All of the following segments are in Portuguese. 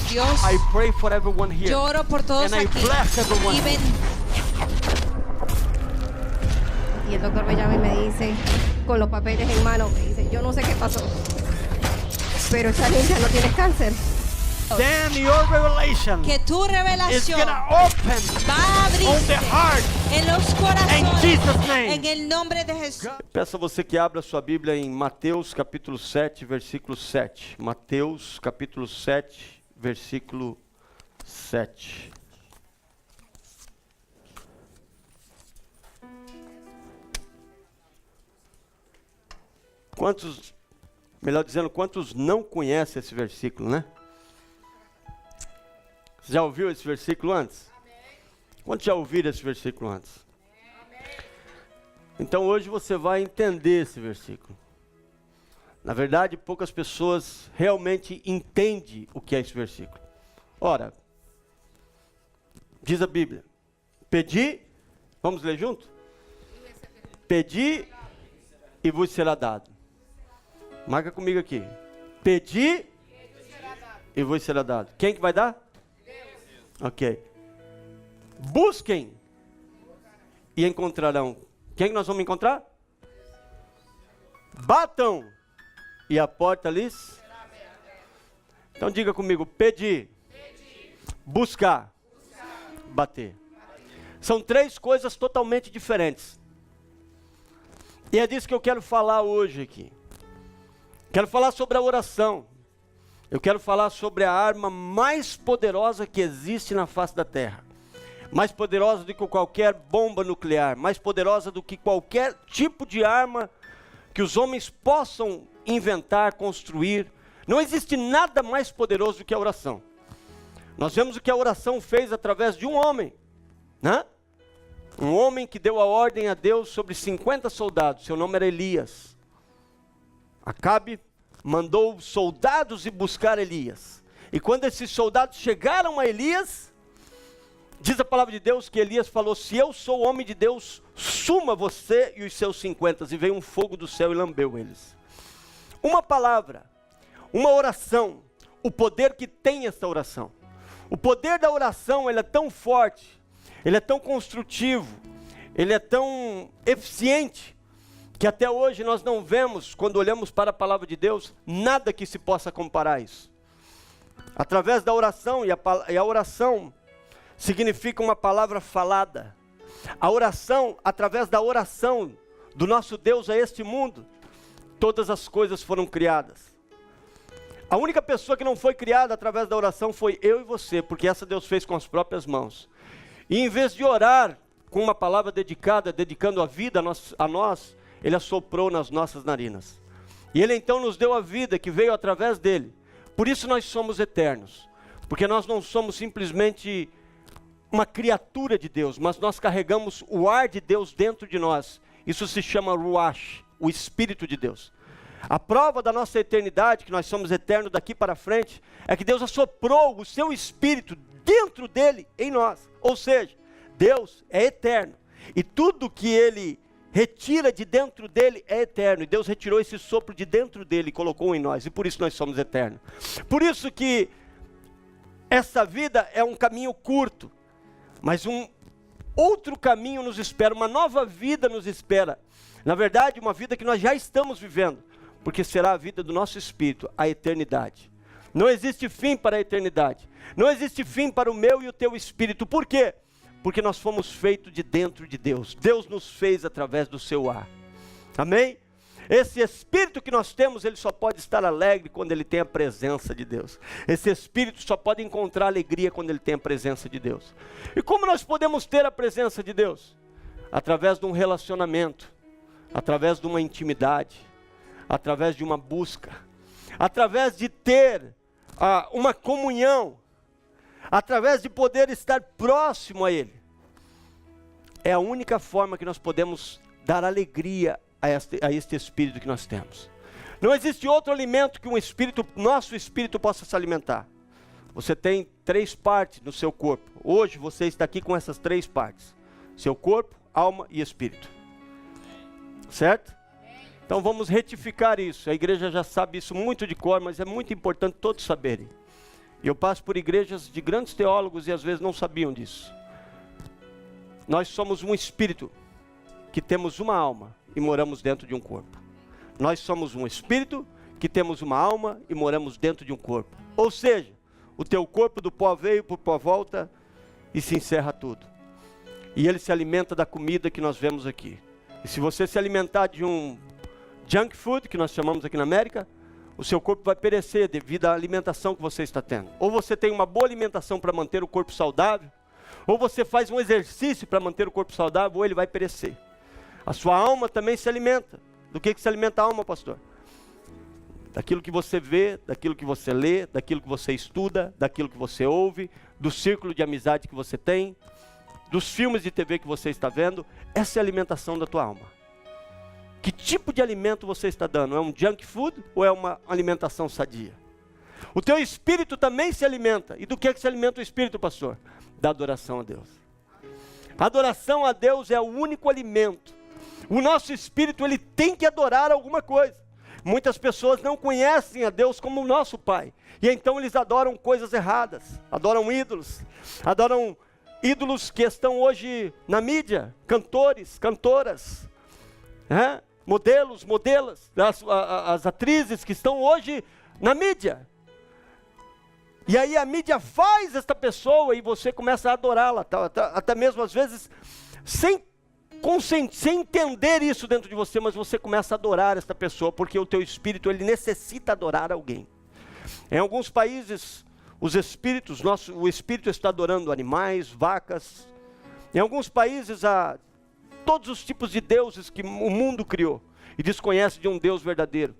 Dios, I pray for everyone here. yo oro por todos And I aquí. bless everyone. Y Y el doctor me llama y me dice, con los papeles en mano, me dice, yo no sé qué pasó, pero esa niña no tiene cáncer. Then your revelation que tu is revelación gonna open va a on the abrirse heart. en los In corazones Jesus' name. en el nombre de Jesús. Peço a você que abra sua Bíblia em Mateus capítulo 7, versículo 7. Mateus capítulo 7, versículo 7. Quantos, melhor dizendo, quantos não conhecem esse versículo, né? Você já ouviu esse versículo antes? Quantos já ouviram esse versículo antes? Então hoje você vai entender esse versículo. Na verdade, poucas pessoas realmente entendem o que é esse versículo. Ora, diz a Bíblia, pedi, vamos ler junto? Pedi e vos será dado. Marca comigo aqui. Pedi e vos será dado. Quem que vai dar? Ok. Busquem e encontrarão. Quem que nós vamos encontrar? Batam e a porta lhes. Então diga comigo: pedir, buscar, bater. São três coisas totalmente diferentes. E é disso que eu quero falar hoje aqui. Quero falar sobre a oração. Eu quero falar sobre a arma mais poderosa que existe na face da terra. Mais poderosa do que qualquer bomba nuclear. Mais poderosa do que qualquer tipo de arma que os homens possam inventar, construir. Não existe nada mais poderoso do que a oração. Nós vemos o que a oração fez através de um homem, né? Um homem que deu a ordem a Deus sobre 50 soldados. Seu nome era Elias. Acabe mandou soldados ir buscar Elias. E quando esses soldados chegaram a Elias, diz a palavra de Deus que Elias falou: se eu sou homem de Deus, suma você e os seus 50. E veio um fogo do céu e lambeu eles. Uma palavra, uma oração, o poder que tem essa oração. O poder da oração, ele é tão forte, ele é tão construtivo, ele é tão eficiente, que até hoje nós não vemos, quando olhamos para a palavra de Deus, nada que se possa comparar a isso. Através da oração, e a oração significa uma palavra falada. A oração, através da oração do nosso Deus a este mundo, todas as coisas foram criadas. A única pessoa que não foi criada através da oração foi eu e você, porque essa Deus fez com as próprias mãos. E em vez de orar com uma palavra dedicada, dedicando a vida a nós, Ele assoprou nas nossas narinas. E Ele então nos deu a vida que veio através dEle. Por isso nós somos eternos. Porque nós não somos simplesmente uma criatura de Deus, mas nós carregamos o ar de Deus dentro de nós. Isso se chama Ruach, o Espírito de Deus. A prova da nossa eternidade, que nós somos eternos daqui para frente, é que Deus assoprou o seu Espírito dentro dele, em nós. Ou seja, Deus é eterno. E tudo que Ele retira de dentro dele é eterno. E Deus retirou esse sopro de dentro dele e colocou em nós. E por isso nós somos eternos. Por isso que essa vida é um caminho curto. Mas um outro caminho nos espera. Uma nova vida nos espera. Na verdade, uma vida que nós já estamos vivendo. Porque será a vida do nosso espírito, a eternidade. Não existe fim para a eternidade. Não existe fim para o meu e o teu espírito. Por quê? Porque nós fomos feitos de dentro de Deus. Deus nos fez através do seu ar. Amém? Esse espírito que nós temos, ele só pode estar alegre quando ele tem a presença de Deus. Esse espírito só pode encontrar alegria quando ele tem a presença de Deus. E como nós podemos ter a presença de Deus? Através de um relacionamento, através de uma intimidade, através de uma busca, através de ter uma comunhão, através de poder estar próximo a Ele. É a única forma que nós podemos dar alegria a este espírito que nós temos. Não existe outro alimento que nosso espírito possa se alimentar. Você tem 3 partes no seu corpo. Hoje você está aqui com essas 3 partes: seu corpo, alma e espírito. Certo? Então vamos retificar isso. A igreja já sabe isso muito de cor, mas é muito importante todos saberem. E eu passo por igrejas de grandes teólogos e às vezes não sabiam disso. Nós somos um espírito que temos uma alma e moramos dentro de um corpo. Nós somos um espírito que temos uma alma e moramos dentro de um corpo. Ou seja, o teu corpo do pó veio, por pó volta e se encerra tudo. E ele se alimenta da comida que nós vemos aqui. E se você se alimentar de um junk food, que nós chamamos aqui na América, o seu corpo vai perecer devido à alimentação que você está tendo. Ou você tem uma boa alimentação para manter o corpo saudável, ou você faz um exercício para manter o corpo saudável, ou ele vai perecer. A sua alma também se alimenta. Do que se alimenta a alma, pastor? Daquilo que você vê, daquilo que você lê, daquilo que você estuda, daquilo que você ouve, do círculo de amizade que você tem, dos filmes de TV que você está vendo. Essa é a alimentação da tua alma. Que tipo de alimento você está dando? É um junk food ou é uma alimentação sadia? O teu espírito também se alimenta. E do que se alimenta o espírito, pastor? Da adoração a Deus. A adoração a Deus é o único alimento. O nosso espírito, ele tem que adorar alguma coisa. Muitas pessoas não conhecem a Deus como o nosso Pai. E então eles adoram coisas erradas. Adoram ídolos. Adoram ídolos que estão hoje na mídia. Cantores, cantoras. Modelos, modelas. As atrizes que estão hoje na mídia. E aí a mídia faz esta pessoa e você começa a adorá-la. Até mesmo às vezes sem entender isso dentro de você, mas você começa a adorar esta pessoa, porque o teu espírito, ele necessita adorar alguém. Em alguns países, o espírito está adorando animais, vacas. Em alguns países, há todos os tipos de deuses que o mundo criou, e desconhece de um Deus verdadeiro.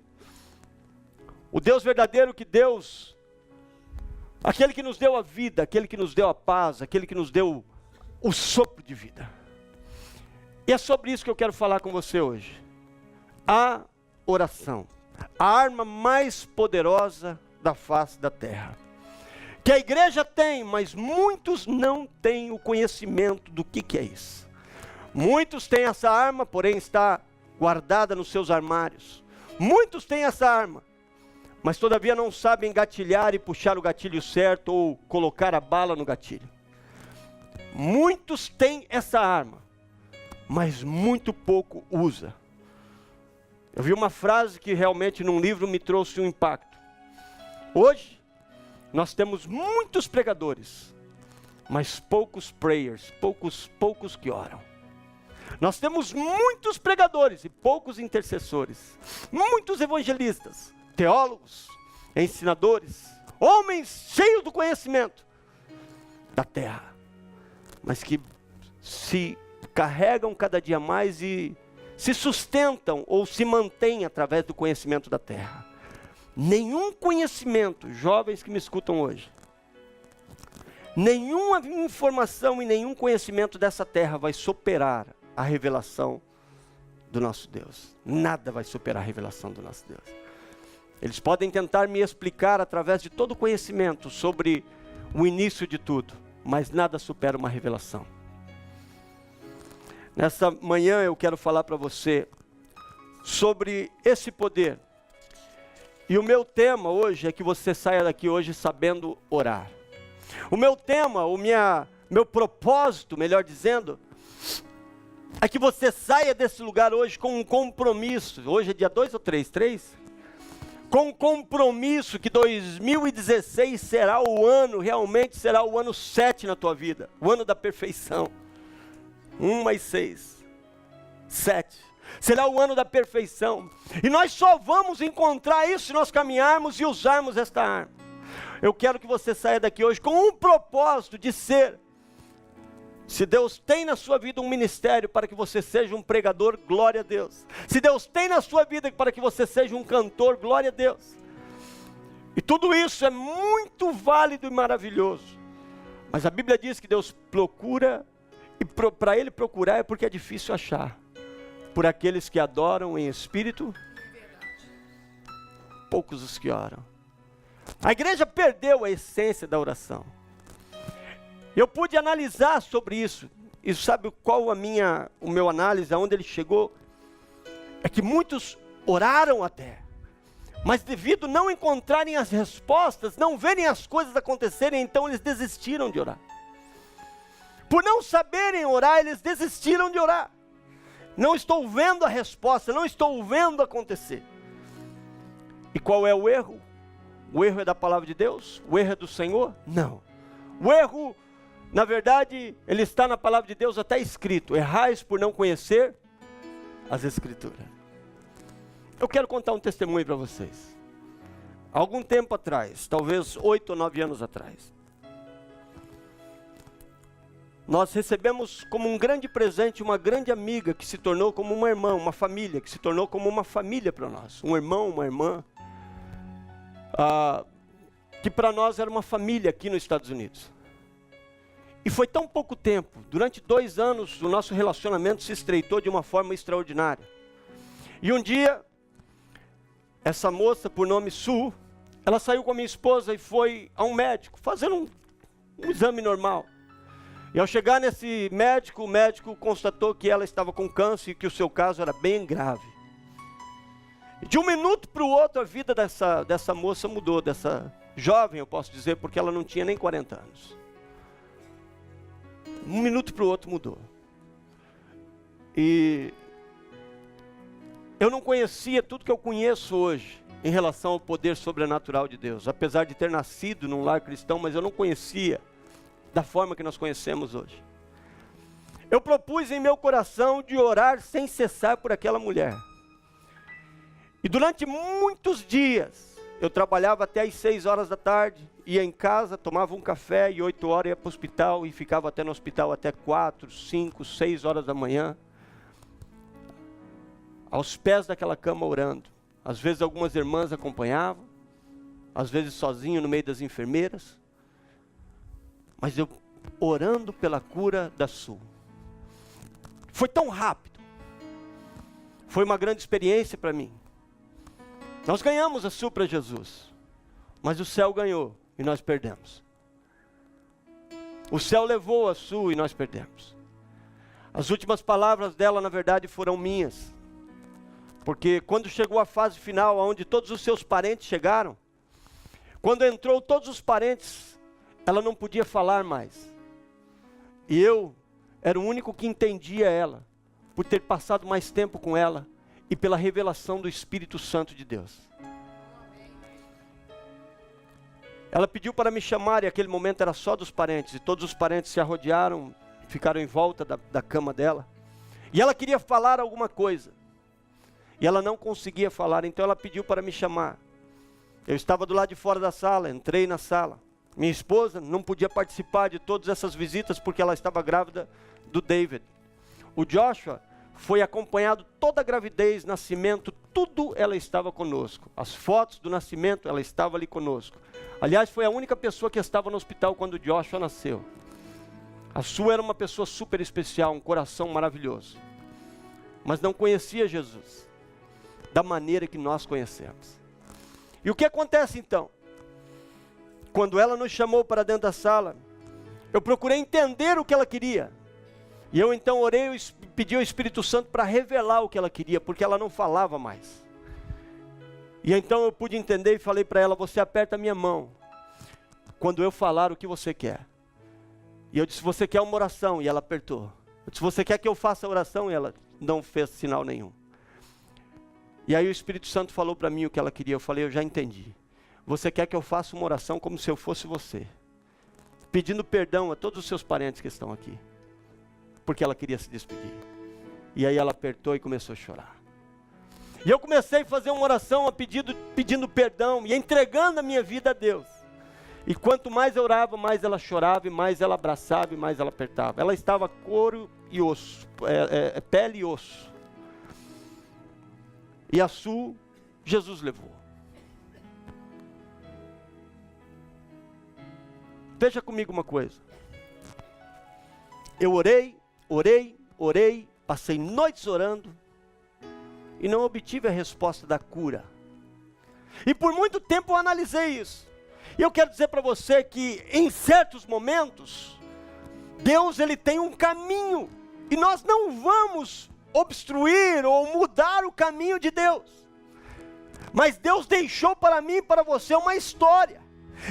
O Deus verdadeiro que Deus, aquele que nos deu a vida, aquele que nos deu a paz, aquele que nos deu o sopro de vida. E é sobre isso que eu quero falar com você hoje. A oração. A arma mais poderosa da face da terra. Que a igreja tem, mas muitos não têm o conhecimento do que é isso. Muitos têm essa arma, porém está guardada nos seus armários. Muitos têm essa arma, mas todavia não sabem gatilhar e puxar o gatilho certo ou colocar a bala no gatilho. Muitos têm essa arma, mas muito pouco usa. Eu vi uma frase que realmente num livro me trouxe um impacto. Hoje, nós temos muitos pregadores, mas poucos prayers, poucos que oram. Nós temos muitos pregadores e poucos intercessores, muitos evangelistas, teólogos, ensinadores, homens cheios do conhecimento da terra, mas que se carregam cada dia mais e se sustentam ou se mantêm através do conhecimento da terra. Nenhum conhecimento, jovens que me escutam hoje, nenhuma informação e nenhum conhecimento dessa terra vai superar a revelação do nosso Deus. Nada vai superar a revelação do nosso Deus. Eles podem tentar me explicar através de todo o conhecimento sobre o início de tudo, mas nada supera uma revelação. Nessa manhã eu quero falar para você sobre esse poder. E o meu tema hoje é que você saia daqui hoje sabendo orar. O meu tema, meu propósito, melhor dizendo, é que você saia desse lugar hoje com um compromisso. Hoje é dia 2 ou 3? 3? Com um compromisso que 2016 será o ano, realmente será o ano 7 na tua vida. O ano da perfeição. 1 mais 6. 7. Será o ano da perfeição. E nós só vamos encontrar isso se nós caminharmos e usarmos esta arma. Eu quero que você saia daqui hoje com um propósito de ser. Se Deus tem na sua vida um ministério para que você seja um pregador, glória a Deus. Se Deus tem na sua vida para que você seja um cantor, glória a Deus. E tudo isso é muito válido e maravilhoso. Mas a Bíblia diz que Deus procura, e para Ele procurar é porque é difícil achar. Por aqueles que adoram em espírito, poucos os que oram. A igreja perdeu a essência da oração. Eu pude analisar sobre isso. E sabe qual o meu análise, aonde ele chegou? É que muitos oraram até, Mas devido a não encontrarem as respostas, não verem as coisas acontecerem, então eles desistiram de orar. Por não saberem orar, eles desistiram de orar. Não estou vendo a resposta, não estou vendo acontecer. E qual é o erro? O erro é da palavra de Deus? O erro é do Senhor? Não. O erro, na verdade, ele está na palavra de Deus até escrito: errais por não conhecer as Escrituras. Eu quero contar um testemunho para vocês. Há algum tempo atrás, talvez 8 ou 9 anos atrás, nós recebemos como um grande presente uma grande amiga que se tornou como uma irmã, uma família, que se tornou como uma família para nós. Um irmão, uma irmã, que para nós era uma família aqui nos Estados Unidos. E foi tão pouco tempo, durante 2 anos o nosso relacionamento se estreitou de uma forma extraordinária. E um dia, essa moça, por nome Sue, ela saiu com a minha esposa e foi a um médico, fazendo um exame normal. E ao chegar nesse médico, o médico constatou que ela estava com câncer e que o seu caso era bem grave. E de um minuto para o outro, a vida dessa moça mudou, dessa jovem, eu posso dizer, porque ela não tinha nem 40 anos. Um minuto para o outro mudou. E eu não conhecia tudo que eu conheço hoje em relação ao poder sobrenatural de Deus. Apesar de ter nascido num lar cristão, mas eu não conhecia da forma que nós conhecemos hoje. Eu propus em meu coração de orar sem cessar por aquela mulher. E durante muitos dias, eu trabalhava até às 6 horas da tarde, ia em casa, tomava um café e 8 horas ia para o hospital e ficava até no hospital até 4, 5, 6 horas da manhã, aos pés daquela cama orando. Às vezes algumas irmãs acompanhavam, às vezes sozinho no meio das enfermeiras, mas eu orando pela cura da Sue. Foi tão rápido, foi uma grande experiência para mim. Nós ganhamos a Sue para Jesus, mas o céu ganhou e nós perdemos. O céu levou a Sue e nós perdemos. As últimas palavras dela, na verdade, foram minhas. Porque quando chegou a fase final, onde todos os seus parentes chegaram, quando entrou todos os parentes, ela não podia falar mais. E eu era o único que entendia ela, por ter passado mais tempo com ela e pela revelação do Espírito Santo de Deus. Ela pediu para me chamar e aquele momento era só dos parentes. E todos os parentes se arrodearam, ficaram em volta da cama dela. E ela queria falar alguma coisa. E ela não conseguia falar, então ela pediu para me chamar. Eu estava do lado de fora da sala, entrei na sala. Minha esposa não podia participar de todas essas visitas porque ela estava grávida do David. O Joshua foi acompanhado toda a gravidez, nascimento, tudo ela estava conosco. As fotos do nascimento, ela estava ali conosco. Aliás, foi a única pessoa que estava no hospital quando o Joshua nasceu. A Sue era uma pessoa super especial, um coração maravilhoso. Mas não conhecia Jesus da maneira que nós conhecemos. E o que acontece então? Quando ela nos chamou para dentro da sala, eu procurei entender o que ela queria. E eu então orei e pedi ao Espírito Santo para revelar o que ela queria, porque ela não falava mais. E então eu pude entender e falei para ela: você aperta a minha mão quando eu falar o que você quer. E eu disse: você quer uma oração? E ela apertou. Eu disse: você quer que eu faça a oração? E ela não fez sinal nenhum. E aí o Espírito Santo falou para mim o que ela queria. Eu falei: eu já entendi. Você quer que eu faça uma oração como se eu fosse você, pedindo perdão a todos os seus parentes que estão aqui, porque ela queria se despedir. E aí ela apertou e começou a chorar. E eu comecei a fazer uma oração pedindo perdão e entregando a minha vida a Deus. E quanto mais eu orava, mais ela chorava, e mais ela abraçava, e mais ela apertava. Ela estava couro e osso, pele e osso. E a Sue, Jesus levou. Veja comigo uma coisa. Eu orei, passei noites orando e não obtive a resposta da cura. E por muito tempo eu analisei isso. E eu quero dizer para você que em certos momentos, Deus ele tem um caminho e nós não vamos obstruir ou mudar o caminho de Deus. Mas Deus deixou para mim e para você uma história.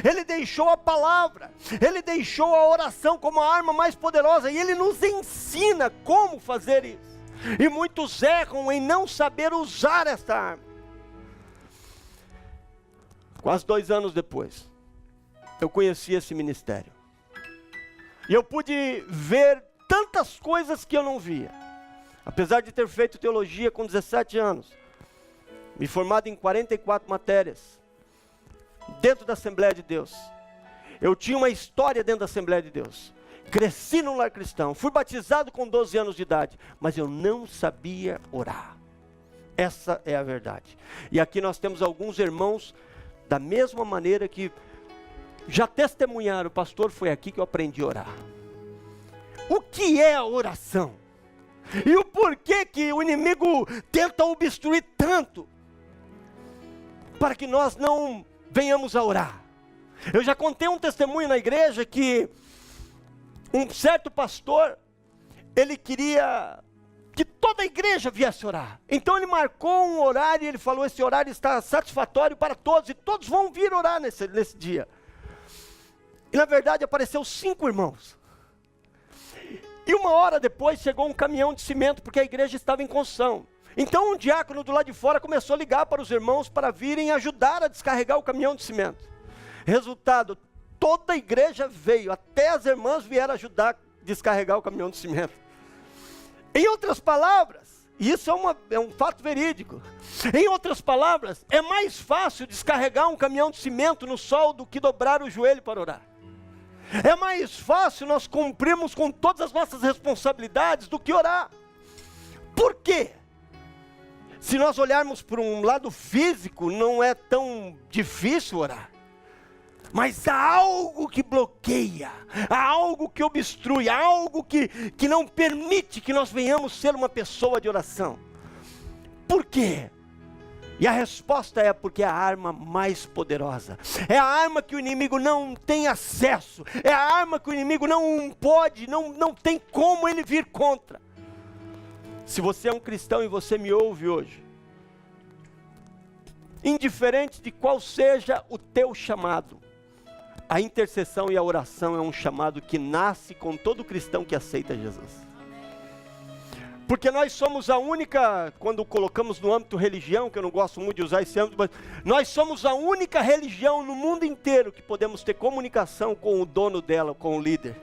Ele deixou a palavra, Ele deixou a oração como a arma mais poderosa, e Ele nos ensina como fazer isso. E muitos erram em não saber usar esta arma. Quase 2 anos depois, eu conheci esse ministério. E eu pude ver tantas coisas que eu não via. Apesar de ter feito teologia com 17 anos, me formado em 44 matérias, dentro da Assembleia de Deus. Eu tinha uma história dentro da Assembleia de Deus. Cresci num lar cristão, fui batizado com 12 anos de idade, mas eu não sabia orar. Essa é a verdade. E aqui nós temos alguns irmãos, da mesma maneira que já testemunharam, pastor, foi aqui que eu aprendi a orar. O que é a oração? E o porquê que o inimigo tenta obstruir tanto, para que nós não venhamos a orar? Eu já contei um testemunho na igreja que um certo pastor, ele queria que toda a igreja viesse orar. Então ele marcou um horário e ele falou, esse horário está satisfatório para todos, e todos vão vir orar nesse dia. E na verdade apareceu 5 irmãos. E 1 hora depois chegou um caminhão de cimento, porque a igreja estava em construção. Então um diácono do lado de fora começou a ligar para os irmãos para virem ajudar a descarregar o caminhão de cimento. Resultado, toda a igreja veio, até as irmãs vieram ajudar a descarregar o caminhão de cimento. Em outras palavras, e isso é um fato verídico, em outras palavras, é mais fácil descarregar um caminhão de cimento no sol do que dobrar o joelho para orar. É mais fácil nós cumprirmos com todas as nossas responsabilidades do que orar. Por quê? Se nós olharmos por um lado físico, não é tão difícil orar. Mas há algo que bloqueia, há algo que obstrui, há algo que não permite que nós venhamos ser uma pessoa de oração. Por quê? E a resposta é porque é a arma mais poderosa. É a arma que o inimigo não tem acesso. É a arma que o inimigo não pode, não tem como ele vir contra. Se você é um cristão e você me ouve hoje, indiferente de qual seja o teu chamado, a intercessão e a oração é um chamado que nasce com todo cristão que aceita Jesus. Porque nós somos a única, quando colocamos no âmbito religião, que eu não gosto muito de usar esse âmbito, mas nós somos a única religião no mundo inteiro que podemos ter comunicação com o dono dela, com o líder.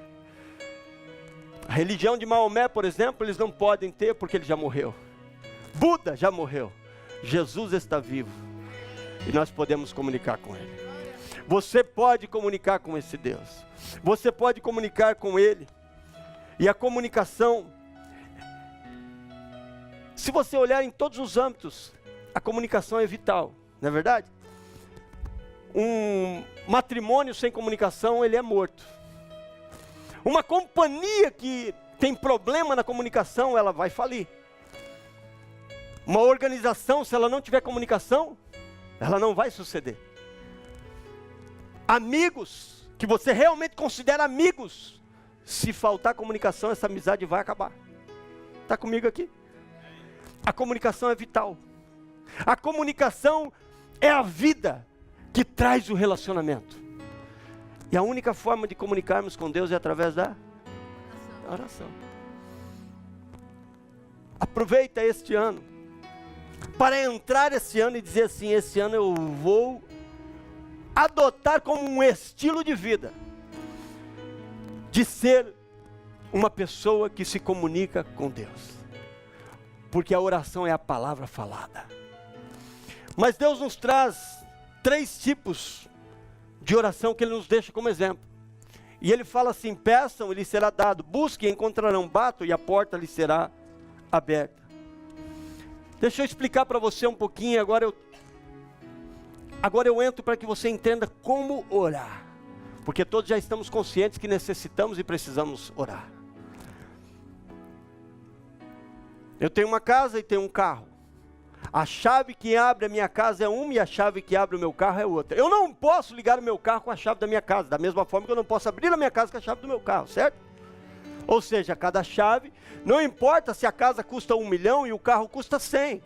A religião de Maomé, por exemplo, eles não podem ter porque ele já morreu. Buda já morreu. Jesus está vivo. E nós podemos comunicar com ele. Você pode comunicar com esse Deus. Você pode comunicar com ele. E a comunicação, se você olhar em todos os âmbitos, a comunicação é vital, não é verdade? Um matrimônio sem comunicação, ele é morto. Uma companhia que tem problema na comunicação, ela vai falir. Uma organização, se ela não tiver comunicação, ela não vai suceder. Amigos, que você realmente considera amigos, se faltar comunicação, essa amizade vai acabar. Está comigo aqui? A comunicação é vital. A comunicação é a vida que traz o relacionamento. E a única forma de comunicarmos com Deus é através da oração. Aproveita este ano para entrar esse ano e dizer assim, esse ano eu vou adotar como um estilo de vida de ser uma pessoa que se comunica com Deus. Porque a oração é a palavra falada. Mas Deus nos traz 3 tipos de oração que Ele nos deixa como exemplo. E Ele fala assim, peçam e lhes será dado, busquem e encontrarão, batam e a porta lhes será aberta. Deixa eu explicar para você um pouquinho, agora eu entro para que você entenda como orar. Porque todos já estamos conscientes que necessitamos e precisamos orar. Eu tenho uma casa e tenho um carro. A chave que abre a minha casa é uma e a chave que abre o meu carro é outra. Eu não posso ligar o meu carro com a chave da minha casa, da mesma forma que eu não posso abrir a minha casa com a chave do meu carro, certo? Ou seja, cada chave, não importa se a casa custa 1 milhão e o carro custa 100.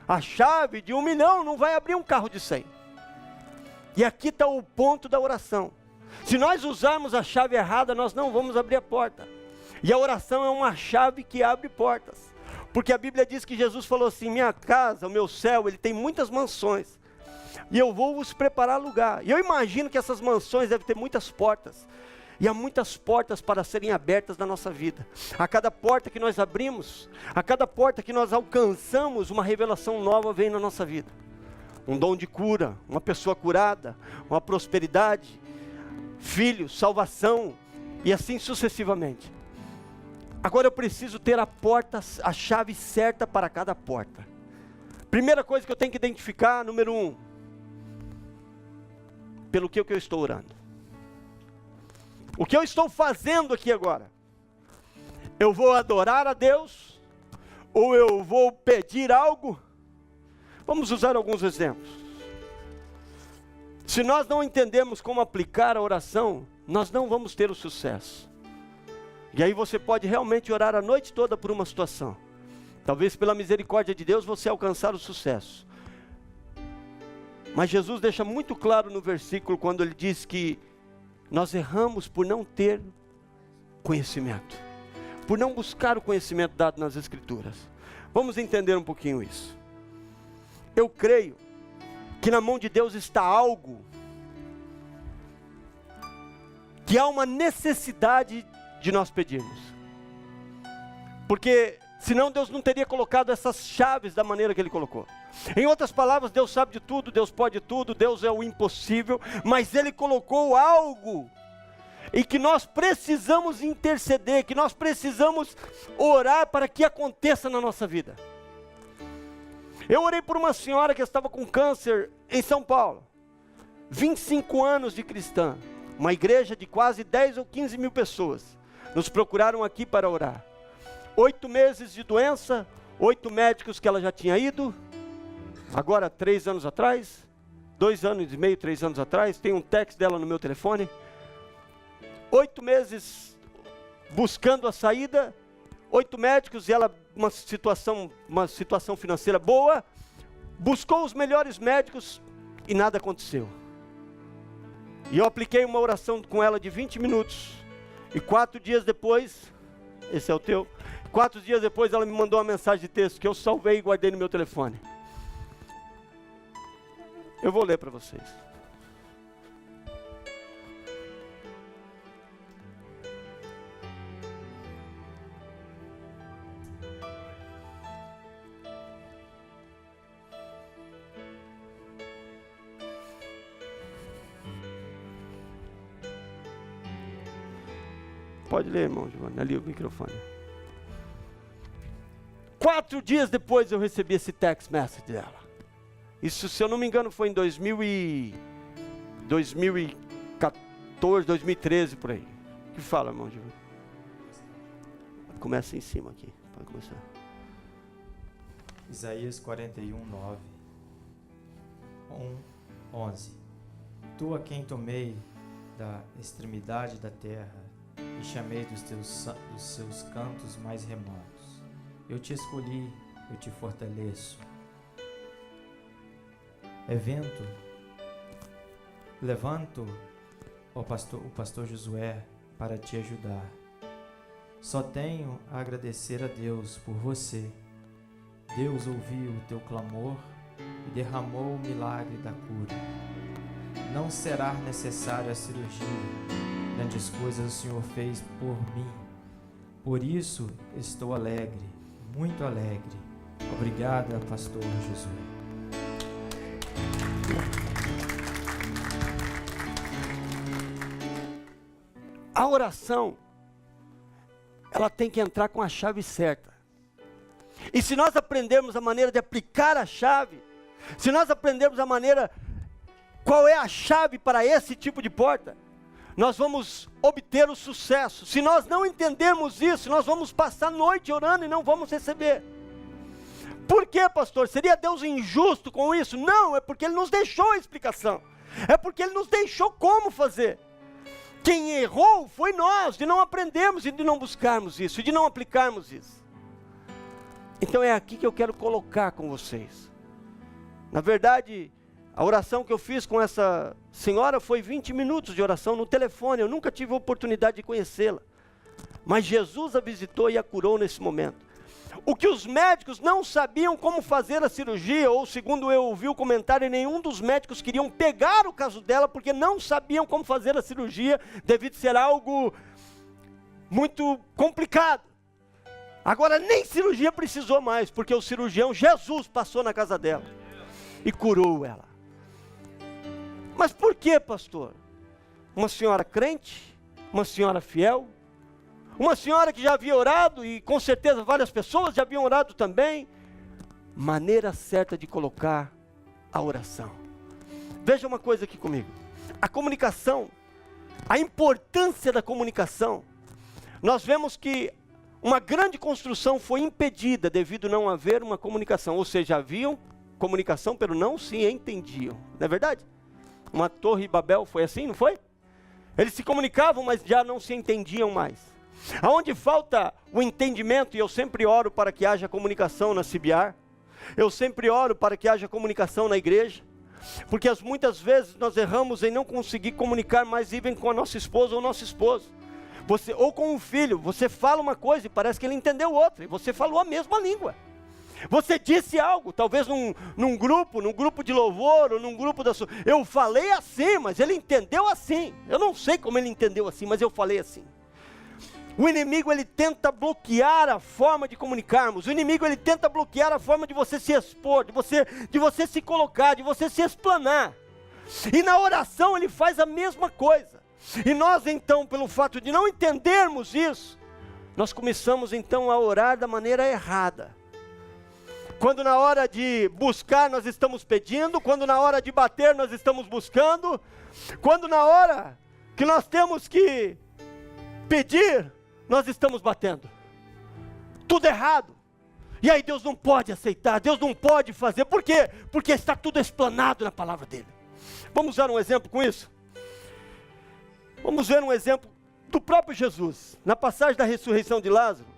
A chave de 1 milhão não vai abrir um carro de 100. E aqui está o ponto da oração. Se nós usarmos a chave errada, nós não vamos abrir a porta. E a oração é uma chave que abre portas. Porque a Bíblia diz que Jesus falou assim: minha casa, o meu céu, ele tem muitas mansões. E eu vou vos preparar lugar. E eu imagino que essas mansões devem ter muitas portas. E há muitas portas para serem abertas na nossa vida. A cada porta que nós abrimos, a cada porta que nós alcançamos, uma revelação nova vem na nossa vida. Um dom de cura, uma pessoa curada, uma prosperidade, filhos, salvação, e assim sucessivamente. Agora eu preciso ter a chave certa para cada porta. Primeira coisa que eu tenho que identificar, número 1, pelo que eu estou orando. O que eu estou fazendo aqui agora? Eu vou adorar a Deus? Ou eu vou pedir algo? Vamos usar alguns exemplos. Se nós não entendemos como aplicar a oração, nós não vamos ter o sucesso. E aí você pode realmente orar a noite toda por uma situação. Talvez pela misericórdia de Deus você alcançar o sucesso. Mas Jesus deixa muito claro no versículo quando ele diz que nós erramos por não ter conhecimento, por não buscar o conhecimento dado nas Escrituras. Vamos entender um pouquinho isso. Eu creio que na mão de Deus está algo que há uma necessidade de nós pedirmos. Porque senão Deus não teria colocado essas chaves da maneira que Ele colocou. Em outras palavras, Deus sabe de tudo, Deus pode tudo, Deus é o impossível, mas Ele colocou algo em que nós precisamos interceder, que nós precisamos orar para que aconteça na nossa vida. Eu orei por uma senhora que estava com câncer em São Paulo, 25 anos de cristã, uma igreja de quase 10 ou 15 mil pessoas, nos procuraram aqui para orar. 8 meses de doença, 8 médicos que ela já tinha ido, agora 3 anos atrás, 2 anos e meio, 3 anos atrás, tem um text dela no meu telefone, 8 meses buscando a saída, 8 médicos e ela, uma situação financeira boa, buscou os melhores médicos e nada aconteceu. E eu apliquei uma oração com ela de 20 minutos, e 4 dias depois, esse é o teu, 4 dias depois ela me mandou uma mensagem de texto que eu salvei e guardei no meu telefone. Eu vou ler para vocês. Pode ler, irmão Giovanni, ali o microfone. 4 dias depois eu recebi esse text message dela. Isso, se eu não me engano, foi em 2014, 2013, por aí. O que fala, irmão Giovanni? Começa em cima aqui, pode começar. Isaías 41, 9. 11. Tu a quem tomei da extremidade da terra e chamei dos seus cantos mais remotos. Eu te escolhi, eu te fortaleço. Levanto o pastor Josué para te ajudar. Só tenho a agradecer a Deus por você. Deus ouviu o teu clamor e derramou o milagre da cura. Não será necessária a cirurgia. Grandes coisas o Senhor fez por mim. Por isso estou alegre, muito alegre. Obrigada, pastor Josué. A oração, ela tem que entrar com a chave certa. E se nós aprendermos a maneira de aplicar a chave, se nós aprendermos a maneira, qual é a chave para esse tipo de porta, nós vamos obter o sucesso. Se nós não entendermos isso, nós vamos passar a noite orando e não vamos receber. Por quê, pastor? Seria Deus injusto com isso? Não, é porque Ele nos deixou a explicação. É porque Ele nos deixou como fazer. Quem errou foi nós, de não aprendermos e de não buscarmos isso, e de não aplicarmos isso. Então é aqui que eu quero colocar com vocês. Na verdade, a oração que eu fiz com essa senhora foi 20 minutos de oração no telefone. Eu nunca tive a oportunidade de conhecê-la. Mas Jesus a visitou e a curou nesse momento. O que os médicos não sabiam como fazer a cirurgia, ou segundo eu ouvi o comentário, nenhum dos médicos queriam pegar o caso dela, porque não sabiam como fazer a cirurgia, devido a ser algo muito complicado. Agora nem cirurgia precisou mais, porque o cirurgião Jesus passou na casa dela e curou ela. Mas por que, pastor? Uma senhora crente, uma senhora fiel, uma senhora que já havia orado, e com certeza várias pessoas já haviam orado também. Maneira certa de colocar a oração. Veja uma coisa aqui comigo. A comunicação, a importância da comunicação. Nós vemos que uma grande construção foi impedida devido a não haver uma comunicação. Ou seja, haviam comunicação, pero não se entendiam. Não é verdade? Uma torre Babel foi assim, não foi? Eles se comunicavam, mas já não se entendiam mais. Aonde falta o entendimento, e eu sempre oro para que haja comunicação na CBR, eu sempre oro para que haja comunicação na igreja, porque muitas vezes nós erramos em não conseguir comunicar mais even com a nossa esposa ou nosso esposo. Ou com um filho, você fala uma coisa e parece que ele entendeu outra, e você falou a mesma língua. Você disse algo, talvez num grupo de louvor, ou num grupo da sua... Eu falei assim, mas ele entendeu assim. Eu não sei como ele entendeu assim, mas eu falei assim. O inimigo, ele tenta bloquear a forma de comunicarmos. O inimigo, ele tenta bloquear a forma de você se expor, de você se colocar, de você se explanar. E na oração ele faz a mesma coisa. E nós então, pelo fato de não entendermos isso, nós começamos então a orar da maneira errada. Quando na hora de buscar nós estamos pedindo, quando na hora de bater nós estamos buscando, quando na hora que nós temos que pedir, nós estamos batendo. Tudo errado. E aí Deus não pode aceitar, Deus não pode fazer. Por quê? Porque está tudo explanado na palavra dele. Vamos usar um exemplo com isso? Vamos ver um exemplo do próprio Jesus. Na passagem da ressurreição de Lázaro,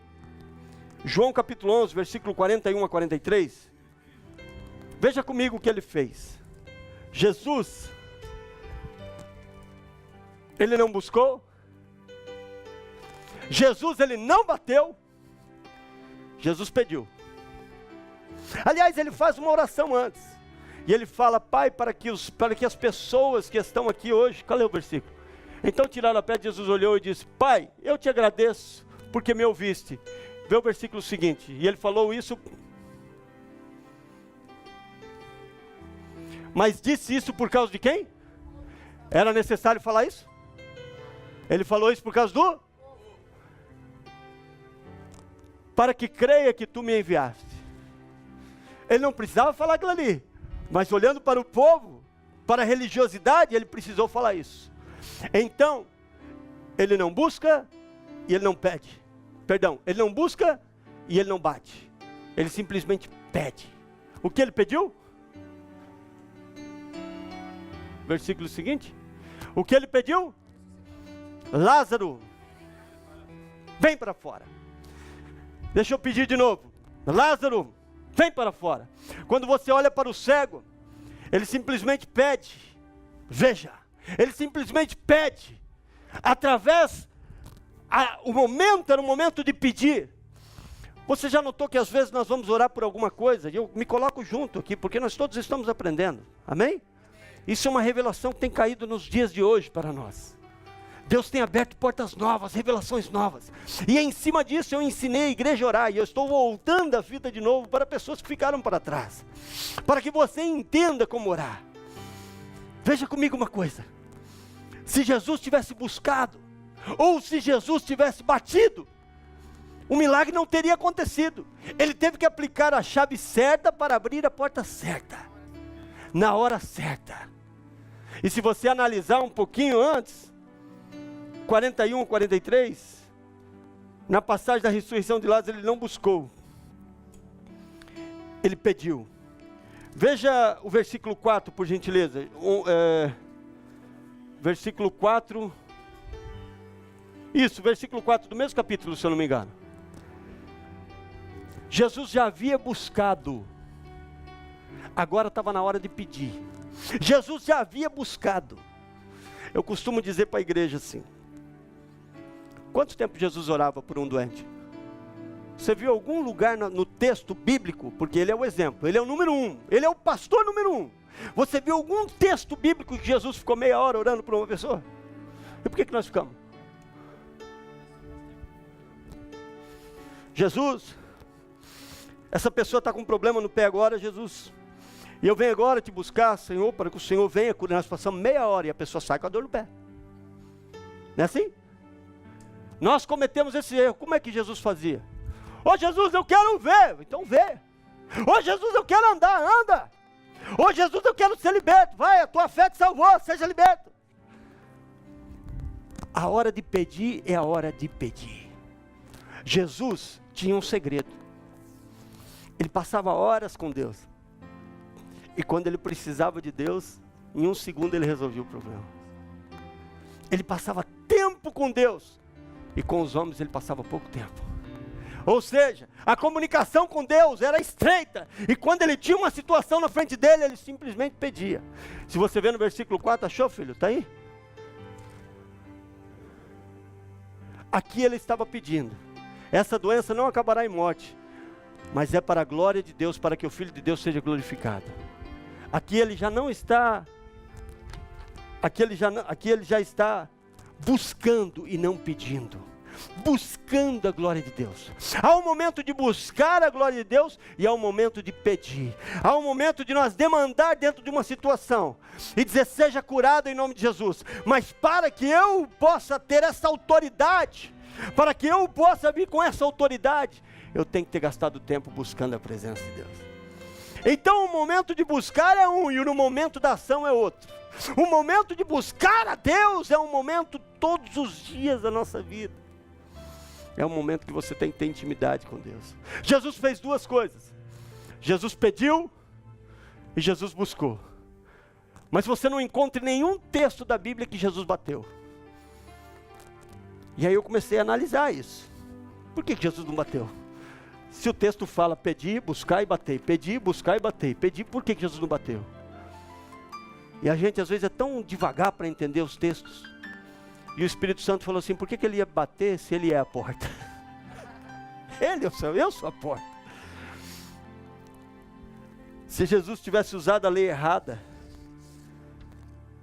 João capítulo 11, versículo 41 a 43. Veja comigo o que ele fez. Jesus, ele não buscou. Jesus, ele não bateu. Jesus pediu. Aliás, ele faz uma oração antes. E ele fala: Pai, para que as pessoas que estão aqui hoje... Cadê o versículo? Então tiraram a pedra, Jesus olhou e disse: Pai, eu te agradeço porque me ouviste. Vê o versículo seguinte. E ele falou isso, mas disse isso por causa de quem? Era necessário falar isso? Ele falou isso por causa do? Para que creia que tu me enviaste. Ele não precisava falar aquilo ali, mas olhando para o povo, para a religiosidade, ele precisou falar isso. Então, ele não busca e ele não pede. Perdão, ele não busca e ele não bate. Ele simplesmente pede. O que ele pediu? Versículo seguinte. O que ele pediu? Lázaro, vem para fora. Deixa eu pedir de novo. Lázaro, vem para fora. Quando você olha para o cego, ele simplesmente pede. Veja, ele simplesmente pede. Através, o momento era um momento de pedir. Você já notou que às vezes nós vamos orar por alguma coisa, e eu me coloco junto aqui, porque nós todos estamos aprendendo. Amém? Isso é uma revelação que tem caído nos dias de hoje para nós. Deus tem aberto portas novas, revelações novas. E em cima disso eu ensinei a igreja a orar. E eu estou voltando a fita de novo para pessoas que ficaram para trás. Para que você entenda como orar. Veja comigo uma coisa. Se Jesus tivesse buscado, ou se Jesus tivesse batido, o milagre não teria acontecido. Ele teve que aplicar a chave certa para abrir a porta certa. Na hora certa. E se você analisar um pouquinho antes, 41, 43, na passagem da ressurreição de Lázaro, ele não buscou, ele pediu. Veja o versículo 4, por gentileza. Versículo 4, isso, versículo 4 do mesmo capítulo, se eu não me engano. Jesus já havia buscado Agora estava na hora de pedir. Jesus já havia buscado. Eu costumo dizer para a igreja assim: quanto tempo Jesus orava por um doente? Você viu algum lugar no texto bíblico? Porque ele é o exemplo, ele é o número 1, ele é o pastor número 1. Você viu algum texto bíblico que Jesus ficou meia hora orando por uma pessoa? E por que nós ficamos? Jesus, essa pessoa está com um problema no pé agora, Jesus, e eu venho agora te buscar, Senhor, para que o Senhor venha curar. Nós passamos meia hora e a pessoa sai com a dor no pé. Não é assim? Nós cometemos esse erro. Como é que Jesus fazia? Ô Jesus, eu quero ver. Então vê. Ô Jesus, eu quero andar. Anda. Ô Jesus, eu quero ser liberto. Vai, a tua fé te salvou, seja liberto. A hora de pedir é a hora de pedir. Jesus tinha um segredo. Ele passava horas com Deus. E quando ele precisava de Deus, em um segundo ele resolvia o problema. Ele passava tempo com Deus. E com os homens ele passava pouco tempo. Ou seja, a comunicação com Deus era estreita. E quando ele tinha uma situação na frente dele, ele simplesmente pedia. Se você vê no versículo 4, achou, filho? Está aí? Aqui ele estava pedindo. Essa doença não acabará em morte, mas é para a glória de Deus, para que o Filho de Deus seja glorificado. Aqui ele já não está, aqui ele já está buscando e não pedindo, buscando a glória de Deus. Há um momento de buscar a glória de Deus e há um momento de pedir. Há um momento de nós demandar dentro de uma situação e dizer: seja curado em nome de Jesus. Mas para que eu possa ter essa autoridade, para que eu possa vir com essa autoridade, eu tenho que ter gastado tempo buscando a presença de Deus. Então o momento de buscar é um, e no momento da ação é outro. O momento de buscar a Deus é um momento todos os dias da nossa vida. É um momento que você tem que ter intimidade com Deus. Jesus fez duas coisas. Jesus pediu e Jesus buscou. Mas você não encontra nenhum texto da Bíblia que Jesus bateu. E aí eu comecei a analisar isso. Por que Jesus não bateu? Se o texto fala pedir, buscar e bater, pedir, buscar e bater, pedir, por que Jesus não bateu? E a gente às vezes é tão devagar para entender os textos. E o Espírito Santo falou assim: por que ele ia bater se ele é a porta? Eu sou a porta. Se Jesus tivesse usado a lei errada,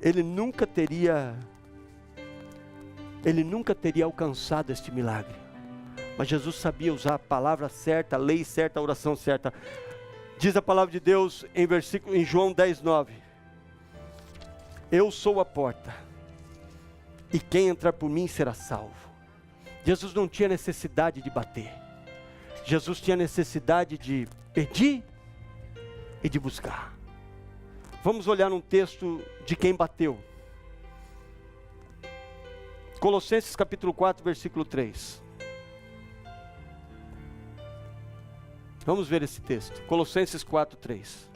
ele nunca teria alcançado este milagre. Mas Jesus sabia usar a palavra certa, a lei certa, a oração certa. Diz a palavra de Deus em João 10:9. Eu sou a porta, e quem entrar por mim será salvo. Jesus não tinha necessidade de bater. Jesus tinha necessidade de pedir e de buscar. Vamos olhar num texto de quem bateu. Colossenses capítulo 4, versículo 3. Vamos ver esse texto. Colossenses 4, 3.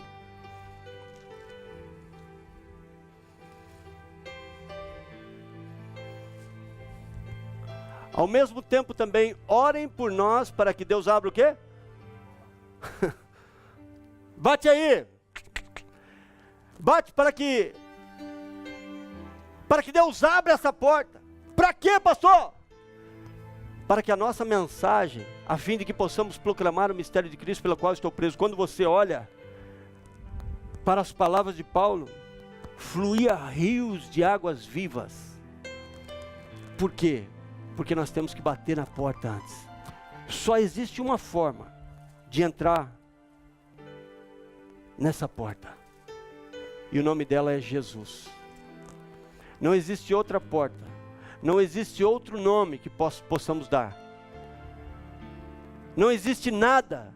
Ao mesmo tempo também, orem por nós para que Deus abra o quê? Bate aí. Bate para que Deus abra essa porta. Para quê, pastor? Para que a nossa mensagem, a fim de que possamos proclamar o mistério de Cristo pelo qual estou preso. Quando você olha para as palavras de Paulo, fluía rios de águas vivas. Por quê? Porque nós temos que bater na porta antes. Só existe uma forma de entrar nessa porta. E o nome dela é Jesus. Não existe outra porta. Não existe outro nome que possamos dar. Não existe nada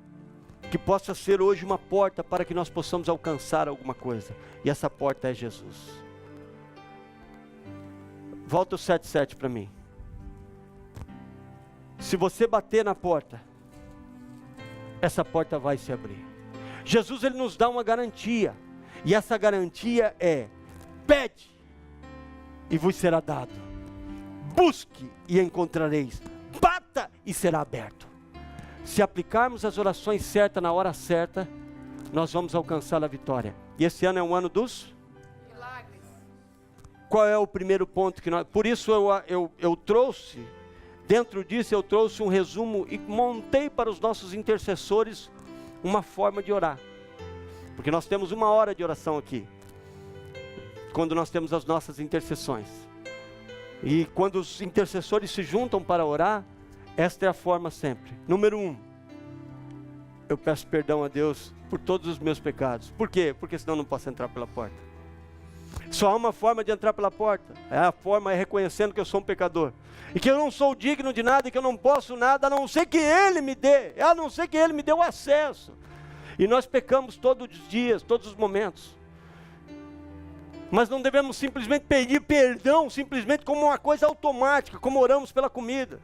que possa ser hoje uma porta para que nós possamos alcançar alguma coisa. E essa porta é Jesus. Volta o 7:7 para mim. Se você bater na porta, essa porta vai se abrir. Jesus, ele nos dá uma garantia. E essa garantia é: pede e vos será dado. Busque e encontrareis. Bata e será aberto. Se aplicarmos as orações certas na hora certa, nós vamos alcançar a vitória. E esse ano é um ano dos milagres. Qual é o primeiro ponto que nós... Por isso eu trouxe, dentro disso eu trouxe um resumo e montei para os nossos intercessores uma forma de orar. Porque nós temos 1 hora de oração aqui, quando nós temos as nossas intercessões. E quando os intercessores se juntam para orar, esta é a forma sempre. Número 1, eu peço perdão a Deus por todos os meus pecados. Por quê? Porque senão eu não posso entrar pela porta. Só há uma forma de entrar pela porta. A forma é reconhecendo que eu sou um pecador. E que eu não sou digno de nada, e que eu não posso nada, a não ser que Ele me dê. A não ser que Ele me dê o acesso. E nós pecamos todos os dias, todos os momentos. Mas não devemos simplesmente pedir perdão, simplesmente como uma coisa automática, como oramos pela comida.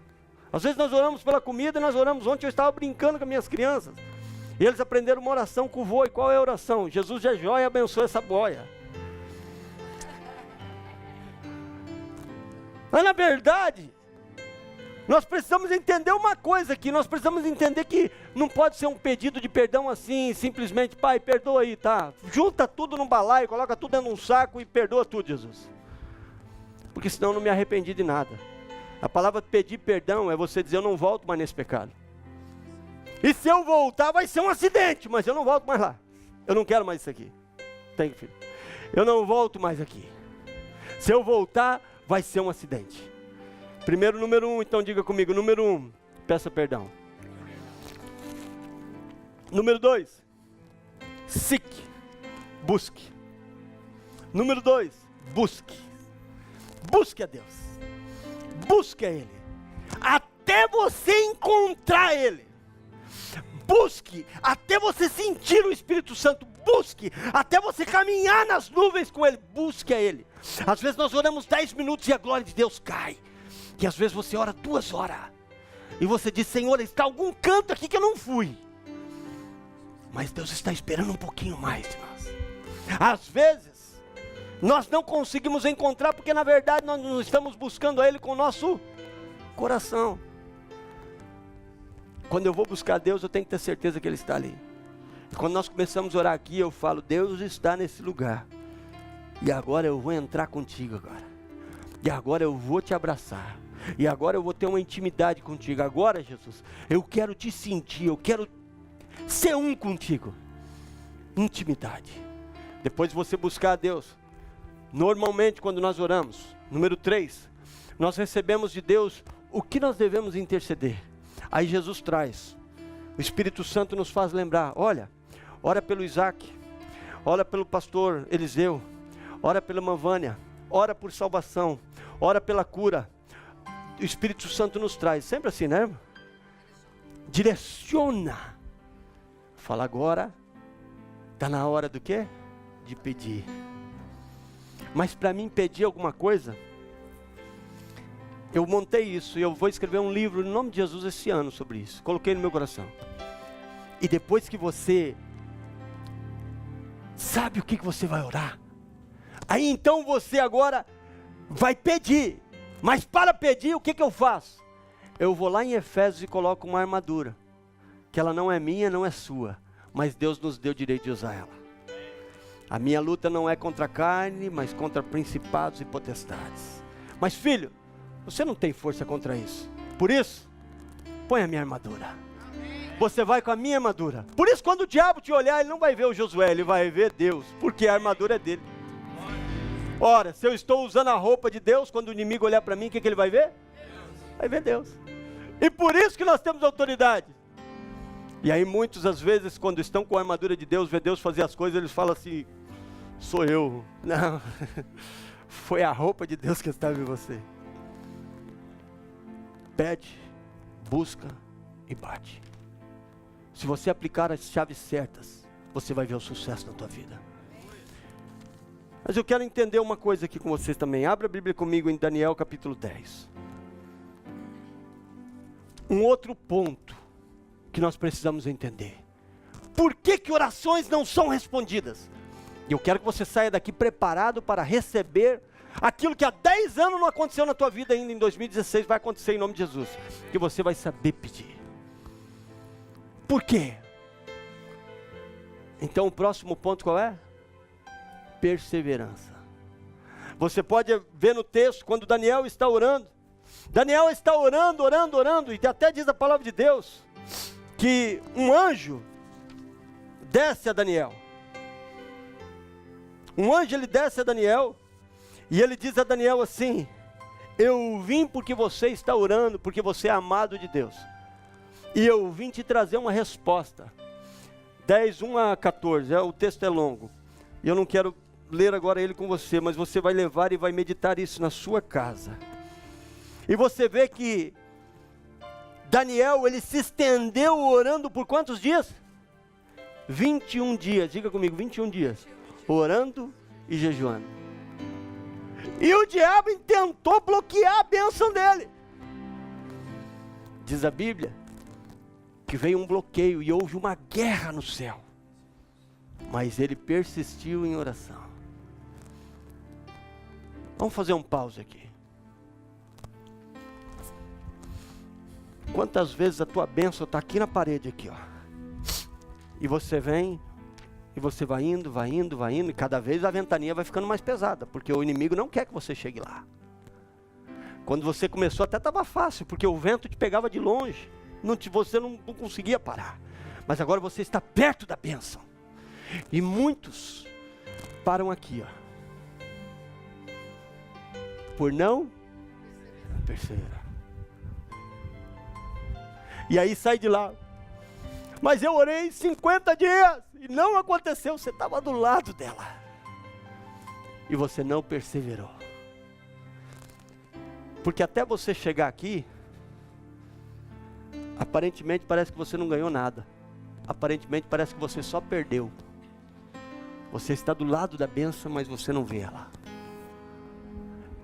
Às vezes nós oramos pela comida e nós oramos. Ontem eu estava brincando com as minhas crianças. E eles aprenderam uma oração com o vô. E qual é a oração? Jesus é jóia e abençoa essa boia. Mas na verdade, nós precisamos entender uma coisa aqui. Nós precisamos entender que não pode ser um pedido de perdão assim, simplesmente, pai, perdoa aí, tá? Junta tudo num balaio, coloca tudo dentro de um saco e perdoa tudo, Jesus. Porque senão eu não me arrependi de nada. A palavra pedir perdão é você dizer, eu não volto mais nesse pecado. E se eu voltar, vai ser um acidente, mas eu não volto mais lá. Eu não quero mais isso aqui. Tem, filho. Eu não volto mais aqui. Se eu voltar, vai ser um acidente. Primeiro, número 1, então diga comigo. Número 1, peça perdão. Número 2, seek, busque. Número 2, busque. Busque a Deus. Busque a Ele. Até você encontrar Ele. Busque até você sentir o Espírito Santo. Busque até você caminhar nas nuvens com Ele. Busque a Ele. Às vezes nós oramos 10 minutos e a glória de Deus cai. Que às vezes você ora 2 horas. E você diz, Senhor, está algum canto aqui que eu não fui. Mas Deus está esperando um pouquinho mais de nós. Às vezes nós não conseguimos encontrar, porque na verdade nós não estamos buscando a Ele com o nosso coração. Quando eu vou buscar Deus, eu tenho que ter certeza que Ele está ali. E quando nós começamos a orar aqui, eu falo, Deus está nesse lugar. E agora eu vou entrar contigo agora. E agora eu vou te abraçar. E agora eu vou ter uma intimidade contigo. Agora, Jesus, eu quero te sentir, eu quero ser um contigo. Intimidade. Depois de você buscar a Deus, normalmente quando nós oramos, número 3, nós recebemos de Deus o que nós devemos interceder. Aí Jesus traz, o Espírito Santo nos faz lembrar, olha, ora pelo Isaac, ora pelo pastor Eliseu, ora pela irmã Vânia, ora por salvação, ora pela cura. O Espírito Santo nos traz, sempre assim, né? Direciona. Fala agora, está na hora do quê? De pedir. Mas para mim pedir alguma coisa, eu montei isso e eu vou escrever um livro em nome de Jesus esse ano sobre isso. Coloquei no meu coração. E depois que você sabe o que você vai orar, aí então você agora vai pedir. Mas para pedir, o que eu faço? Eu vou lá em Efésios e coloco uma armadura, que ela não é minha, não é sua, mas Deus nos deu o direito de usar ela. A minha luta não é contra a carne, mas contra principados e potestades. Mas filho, você não tem força contra isso. Por isso, põe a minha armadura. Você vai com a minha armadura. Por isso, quando o diabo te olhar, ele não vai ver o Josué, ele vai ver Deus, porque a armadura é dele. Ora, se eu estou usando a roupa de Deus, quando o inimigo olhar para mim, o que ele vai ver? Vai ver Deus. E por isso que nós temos autoridade. E aí muitos, às vezes, quando estão com a armadura de Deus, vê Deus fazer as coisas, eles falam assim, sou eu. Não, foi a roupa de Deus que estava em você. Pede, busca e bate. Se você aplicar as chaves certas, você vai ver o sucesso na tua vida. Mas eu quero entender uma coisa aqui com vocês também. Abra a Bíblia comigo em Daniel capítulo 10. Um outro ponto que nós precisamos entender. Por que orações não são respondidas? E eu quero que você saia daqui preparado para receber aquilo que há 10 anos não aconteceu na tua vida ainda, em 2016 vai acontecer em nome de Jesus. Que você vai saber pedir. Por quê? Então o próximo ponto qual é? Perseverança. Você pode ver no texto, quando Daniel está orando. Daniel está orando, e até diz a palavra de Deus, que um anjo desce a Daniel. Um anjo, ele desce a Daniel, e ele diz a Daniel assim: eu vim porque você está orando, porque você é amado de Deus. E eu vim te trazer uma resposta. 10, 1 a 14, o texto é longo. E eu não quero ler agora ele com você, mas você vai levar e vai meditar isso na sua casa. E você vê que Daniel, ele se estendeu orando por quantos dias? 21 dias, diga comigo, 21 dias. Orando e jejuando. E o diabo tentou bloquear a bênção dele. Diz a Bíblia que veio um bloqueio e houve uma guerra no céu. Mas ele persistiu em oração. Vamos fazer um pause aqui. Quantas vezes a tua bênção está aqui na parede aqui, ó. E você vem, e você vai indo, e cada vez a ventania vai ficando mais pesada, porque o inimigo não quer que você chegue lá. Quando você começou até estava fácil, porque o vento te pegava de longe, você não conseguia parar. Mas agora você está perto da bênção. E muitos param aqui, ó, por não perseverar. E aí sai de lá. Mas eu orei 50 dias e não aconteceu. Você estava do lado dela e você não perseverou. Porque até você chegar aqui, aparentemente parece que você não ganhou nada. Aparentemente parece que você só perdeu. Você está do lado da bênção, mas você não vê ela.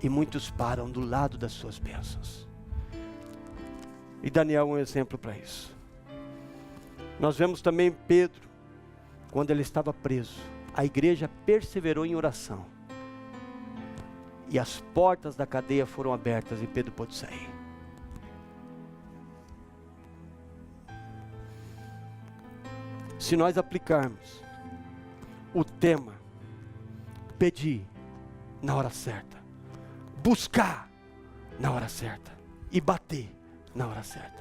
E muitos param do lado das suas bênçãos. E Daniel é um exemplo para isso. Nós vemos também Pedro, quando ele estava preso. A igreja perseverou em oração. E as portas da cadeia foram abertas e Pedro pôde sair. Se nós aplicarmos o tema, pedir na hora certa, buscar na hora certa e bater na hora certa.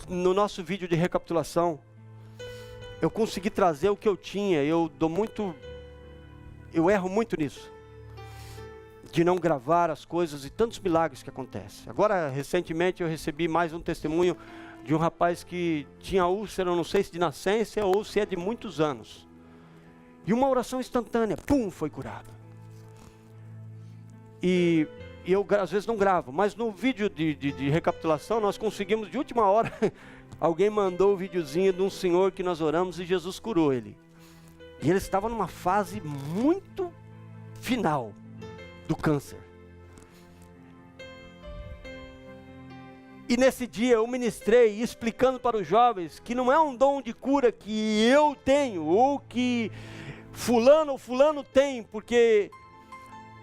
No nosso vídeo de recapitulação, eu consegui trazer o que eu tinha. Eu erro muito nisso, de não gravar as coisas e tantos milagres que acontecem. Agora, recentemente, eu recebi mais um testemunho de um rapaz que tinha úlcera, não sei se de nascença ou se é de muitos anos. E uma oração instantânea, pum, foi curado. E eu às vezes não gravo, mas no vídeo de recapitulação nós conseguimos de última hora. Alguém mandou o videozinho de um senhor que nós oramos e Jesus curou ele. E ele estava numa fase muito final do câncer. E nesse dia eu ministrei explicando para os jovens que não é um dom de cura que eu tenho, ou que fulano ou fulano tem, porque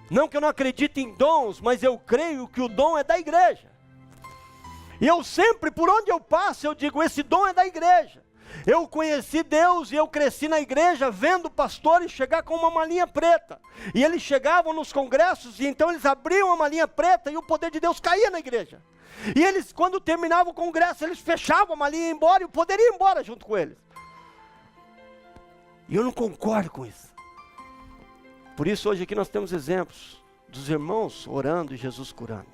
não que eu não acredite em dons, mas eu creio que o dom é da igreja. E eu sempre, por onde eu passo, eu digo, esse dom é da igreja. Eu conheci Deus e eu cresci na igreja vendo pastores chegar com uma malinha preta. E eles chegavam nos congressos e então eles abriam a malinha preta e o poder de Deus caía na igreja. E eles, quando terminavam o congresso, eles fechavam a malinha e iam embora, e o poder ia embora junto com eles. E eu não concordo com isso. Por isso hoje aqui nós temos exemplos dos irmãos orando e Jesus curando.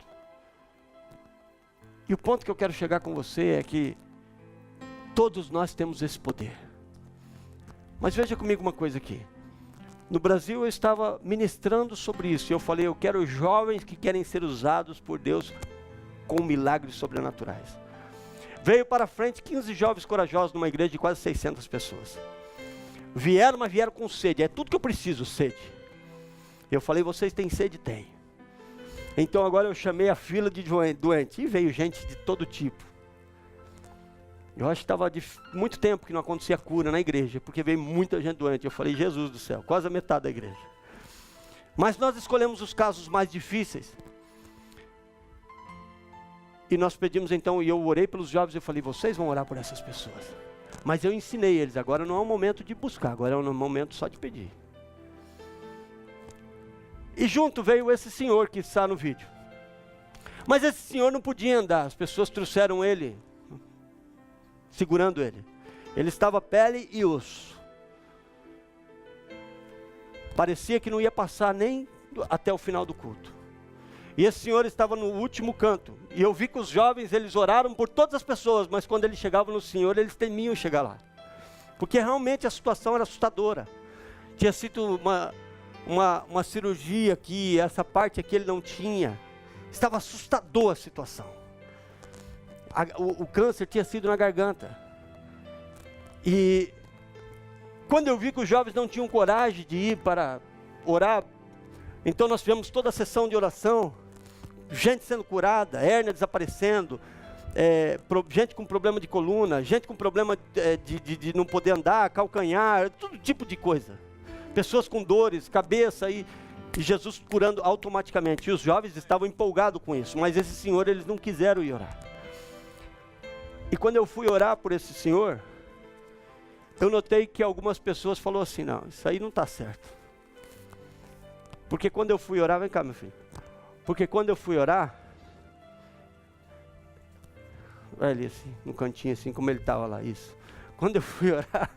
E o ponto que eu quero chegar com você é que todos nós temos esse poder. Mas veja comigo uma coisa aqui. No Brasil eu estava ministrando sobre isso. E eu falei, eu quero jovens que querem ser usados por Deus com milagres sobrenaturais. Veio para frente 15 jovens corajosos numa igreja de quase 600 pessoas. Vieram, mas vieram com sede. É tudo que eu preciso, sede. Eu falei, vocês têm sede? Tem. Então agora eu chamei a fila de doentes. E veio gente de todo tipo. Eu acho que estava de muito tempo que não acontecia cura na igreja, porque veio muita gente doente. Eu falei, Jesus do céu, quase a metade da igreja. Mas nós escolhemos os casos mais difíceis. E nós pedimos então, e eu orei pelos jovens, eu falei, vocês vão orar por essas pessoas. Mas eu ensinei eles, agora não é um momento de buscar, agora é um momento só de pedir. E junto veio esse senhor que está no vídeo. Mas esse senhor não podia andar, as pessoas trouxeram ele, segurando ele. Ele estava pele e osso. Parecia que não ia passar nem até o final do culto. E esse senhor estava no último canto. E eu vi que os jovens, eles oraram por todas as pessoas, mas quando eles chegavam no senhor, eles temiam chegar lá. Porque realmente a situação era assustadora. Tinha sido uma cirurgia aqui, essa parte aqui ele não tinha. Estava assustador a situação. O câncer tinha sido na garganta. E quando eu vi que os jovens não tinham coragem de ir para orar, então nós fizemos toda a sessão de oração, gente sendo curada, hérnia desaparecendo, gente com problema de coluna, gente com problema de não poder andar, calcanhar, todo tipo de coisa. Pessoas com dores, cabeça e Jesus curando automaticamente. E os jovens estavam empolgados com isso, mas esse senhor, eles não quiseram ir orar. E quando eu fui orar por esse senhor, eu notei que algumas pessoas falaram assim, não, isso aí não está certo. Porque quando eu fui orar, vem cá meu filho. Porque quando eu fui orar, olha ali assim, no cantinho assim, como ele estava lá, isso. Quando eu fui orar,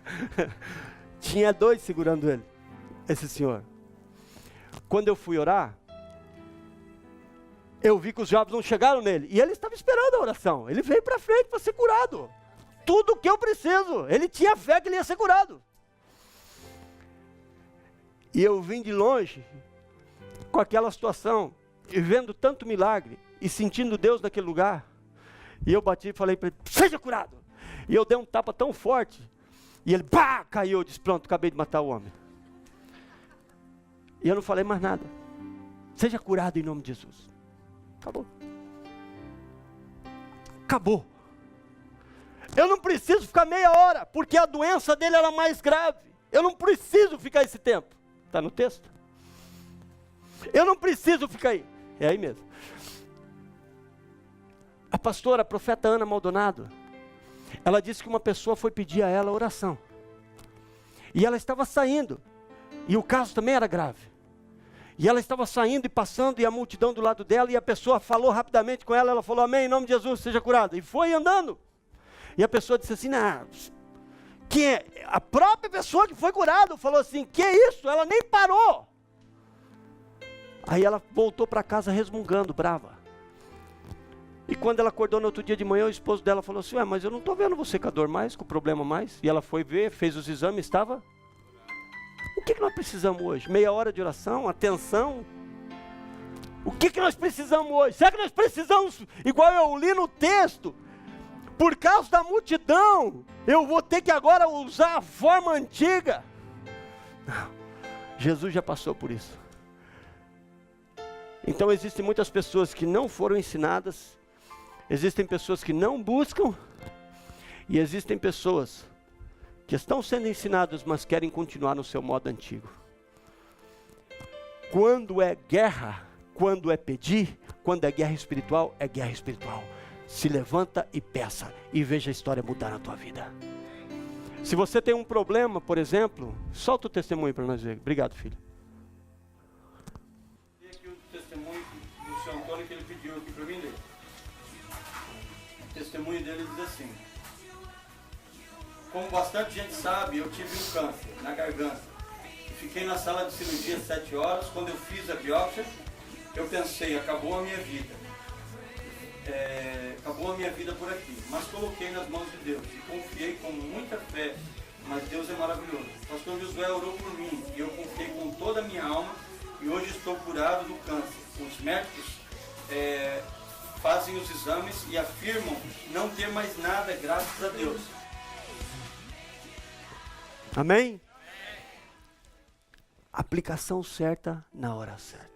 tinha 2 segurando ele, esse senhor. Quando eu fui orar, eu vi que os jovens não chegaram nele. E ele estava esperando a oração. Ele veio para frente para ser curado. Tudo o que eu preciso. Ele tinha fé que ele ia ser curado. E eu vim de longe, com aquela situação, e vendo tanto milagre, e sentindo Deus naquele lugar. E eu bati e falei para ele, seja curado. E eu dei um tapa tão forte, e ele, pá, caiu. Eu disse, pronto, acabei de matar o homem. E eu não falei mais nada. Seja curado em nome de Jesus. Acabou. Acabou. Eu não preciso ficar meia hora, porque a doença dele era mais grave. Eu não preciso ficar esse tempo. Está no texto? Eu não preciso ficar aí. É aí mesmo. A pastora, a profeta Ana Maldonado, ela disse que uma pessoa foi pedir a ela oração. E ela estava saindo. E o caso também era grave. E ela estava saindo e passando, e a multidão do lado dela, e a pessoa falou rapidamente com ela, ela falou, amém, em nome de Jesus, seja curada. E foi andando. E a pessoa disse assim, não, a própria pessoa que foi curada falou assim, que é isso? Ela nem parou. Aí ela voltou para casa resmungando, brava. E quando ela acordou no outro dia de manhã, o esposo dela falou assim, mas eu não estou vendo você com a dor mais, com o problema mais. E ela foi ver, fez os exames, estava... O que nós precisamos hoje? Meia hora de oração, atenção? O que nós precisamos hoje? Será que nós precisamos, igual eu li no texto, por causa da multidão, eu vou ter que agora usar a forma antiga? Não, Jesus já passou por isso. Então existem muitas pessoas que não foram ensinadas, existem pessoas que não buscam, e existem pessoas que estão sendo ensinadas, mas querem continuar no seu modo antigo. Quando é guerra, quando é pedir, quando é guerra espiritual, é guerra espiritual. Se levanta e peça, e veja a história mudar na tua vida. Se você tem um problema, por exemplo, solta o testemunho para nós ver. Obrigado, filho. Tem aqui o testemunho do seu Antônio que ele pediu aqui para mim ler. O testemunho dele diz assim: como bastante gente sabe, eu tive um câncer na garganta. Fiquei na sala de cirurgia 7 horas. Quando eu fiz a biópsia, eu pensei, acabou a minha vida. Acabou a minha vida por aqui. Mas coloquei nas mãos de Deus e confiei com muita fé. Mas Deus é maravilhoso. O pastor Josué orou por mim e eu confiei com toda a minha alma. E hoje estou curado do câncer. Os médicos fazem os exames e afirmam não ter mais nada, graças a Deus. Amém? Aplicação certa na hora certa.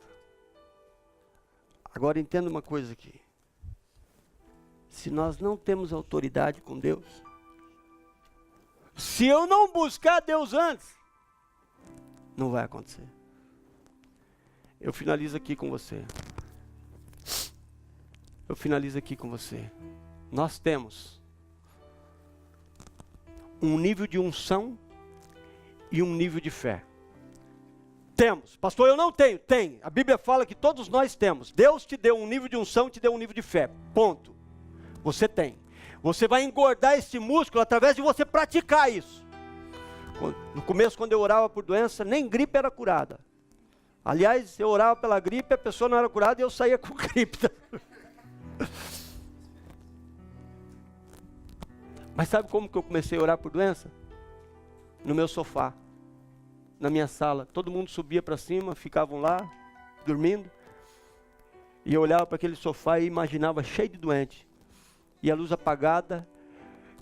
Agora entenda uma coisa aqui. Se nós não temos autoridade com Deus, se eu não buscar Deus antes, não vai acontecer. Eu finalizo aqui com você. Nós temos um nível de unção e um nível de fé. Temos. Pastor, eu não tenho. Tem. A Bíblia fala que todos nós temos. Deus te deu um nível de unção e te deu um nível de fé. Ponto. Você tem. Você vai engordar esse músculo através de você praticar isso. No começo, quando eu orava por doença, nem gripe era curada. Aliás, eu orava pela gripe, a pessoa não era curada e eu saía com gripe. Mas sabe como que eu comecei a orar por doença? No meu sofá, na minha sala. Todo mundo subia para cima, ficavam lá, dormindo. E eu olhava para aquele sofá e imaginava cheio de doente. E a luz apagada,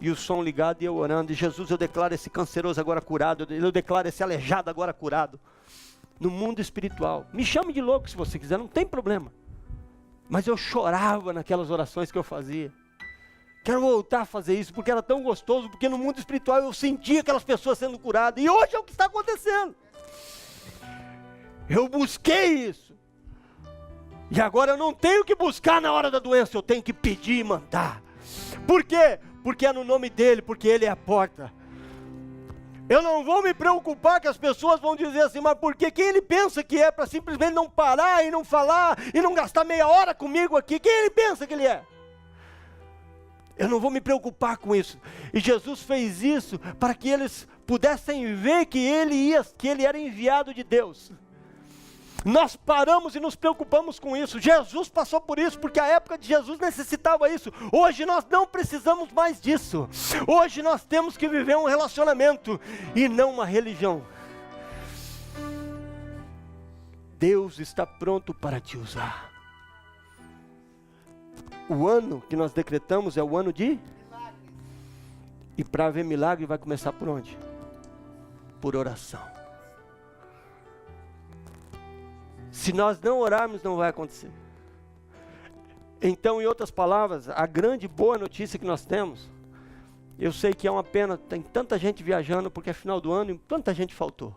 e o som ligado, e eu orando. E Jesus, eu declaro esse canceroso agora curado. Eu declaro esse aleijado agora curado. No mundo espiritual. Me chame de louco se você quiser, não tem problema. Mas eu chorava naquelas orações que eu fazia. Quero voltar a fazer isso, porque era tão gostoso, porque no mundo espiritual eu sentia aquelas pessoas sendo curadas, e hoje é o que está acontecendo. Eu busquei isso, e agora eu não tenho que buscar na hora da doença, eu tenho que pedir e mandar. Por quê? Porque é no nome dele, porque ele é a porta. Eu não vou me preocupar que as pessoas vão dizer assim, mas por quê? Quem ele pensa que é para simplesmente não parar e não falar, e não gastar meia hora comigo aqui? Quem ele pensa que ele é? Eu não vou me preocupar com isso. E Jesus fez isso para que eles pudessem ver que ele era enviado de Deus. Nós paramos e nos preocupamos com isso. Jesus passou por isso, porque a época de Jesus necessitava isso. Hoje nós não precisamos mais disso. Hoje nós temos que viver um relacionamento e não uma religião. Deus está pronto para te usar. O ano que nós decretamos é o ano de milagre. E para haver milagre vai começar por onde? Por oração. Se nós não orarmos, não vai acontecer. Então, em outras palavras, a grande boa notícia que nós temos, eu sei que é uma pena, tem tanta gente viajando, porque é final do ano e tanta gente faltou.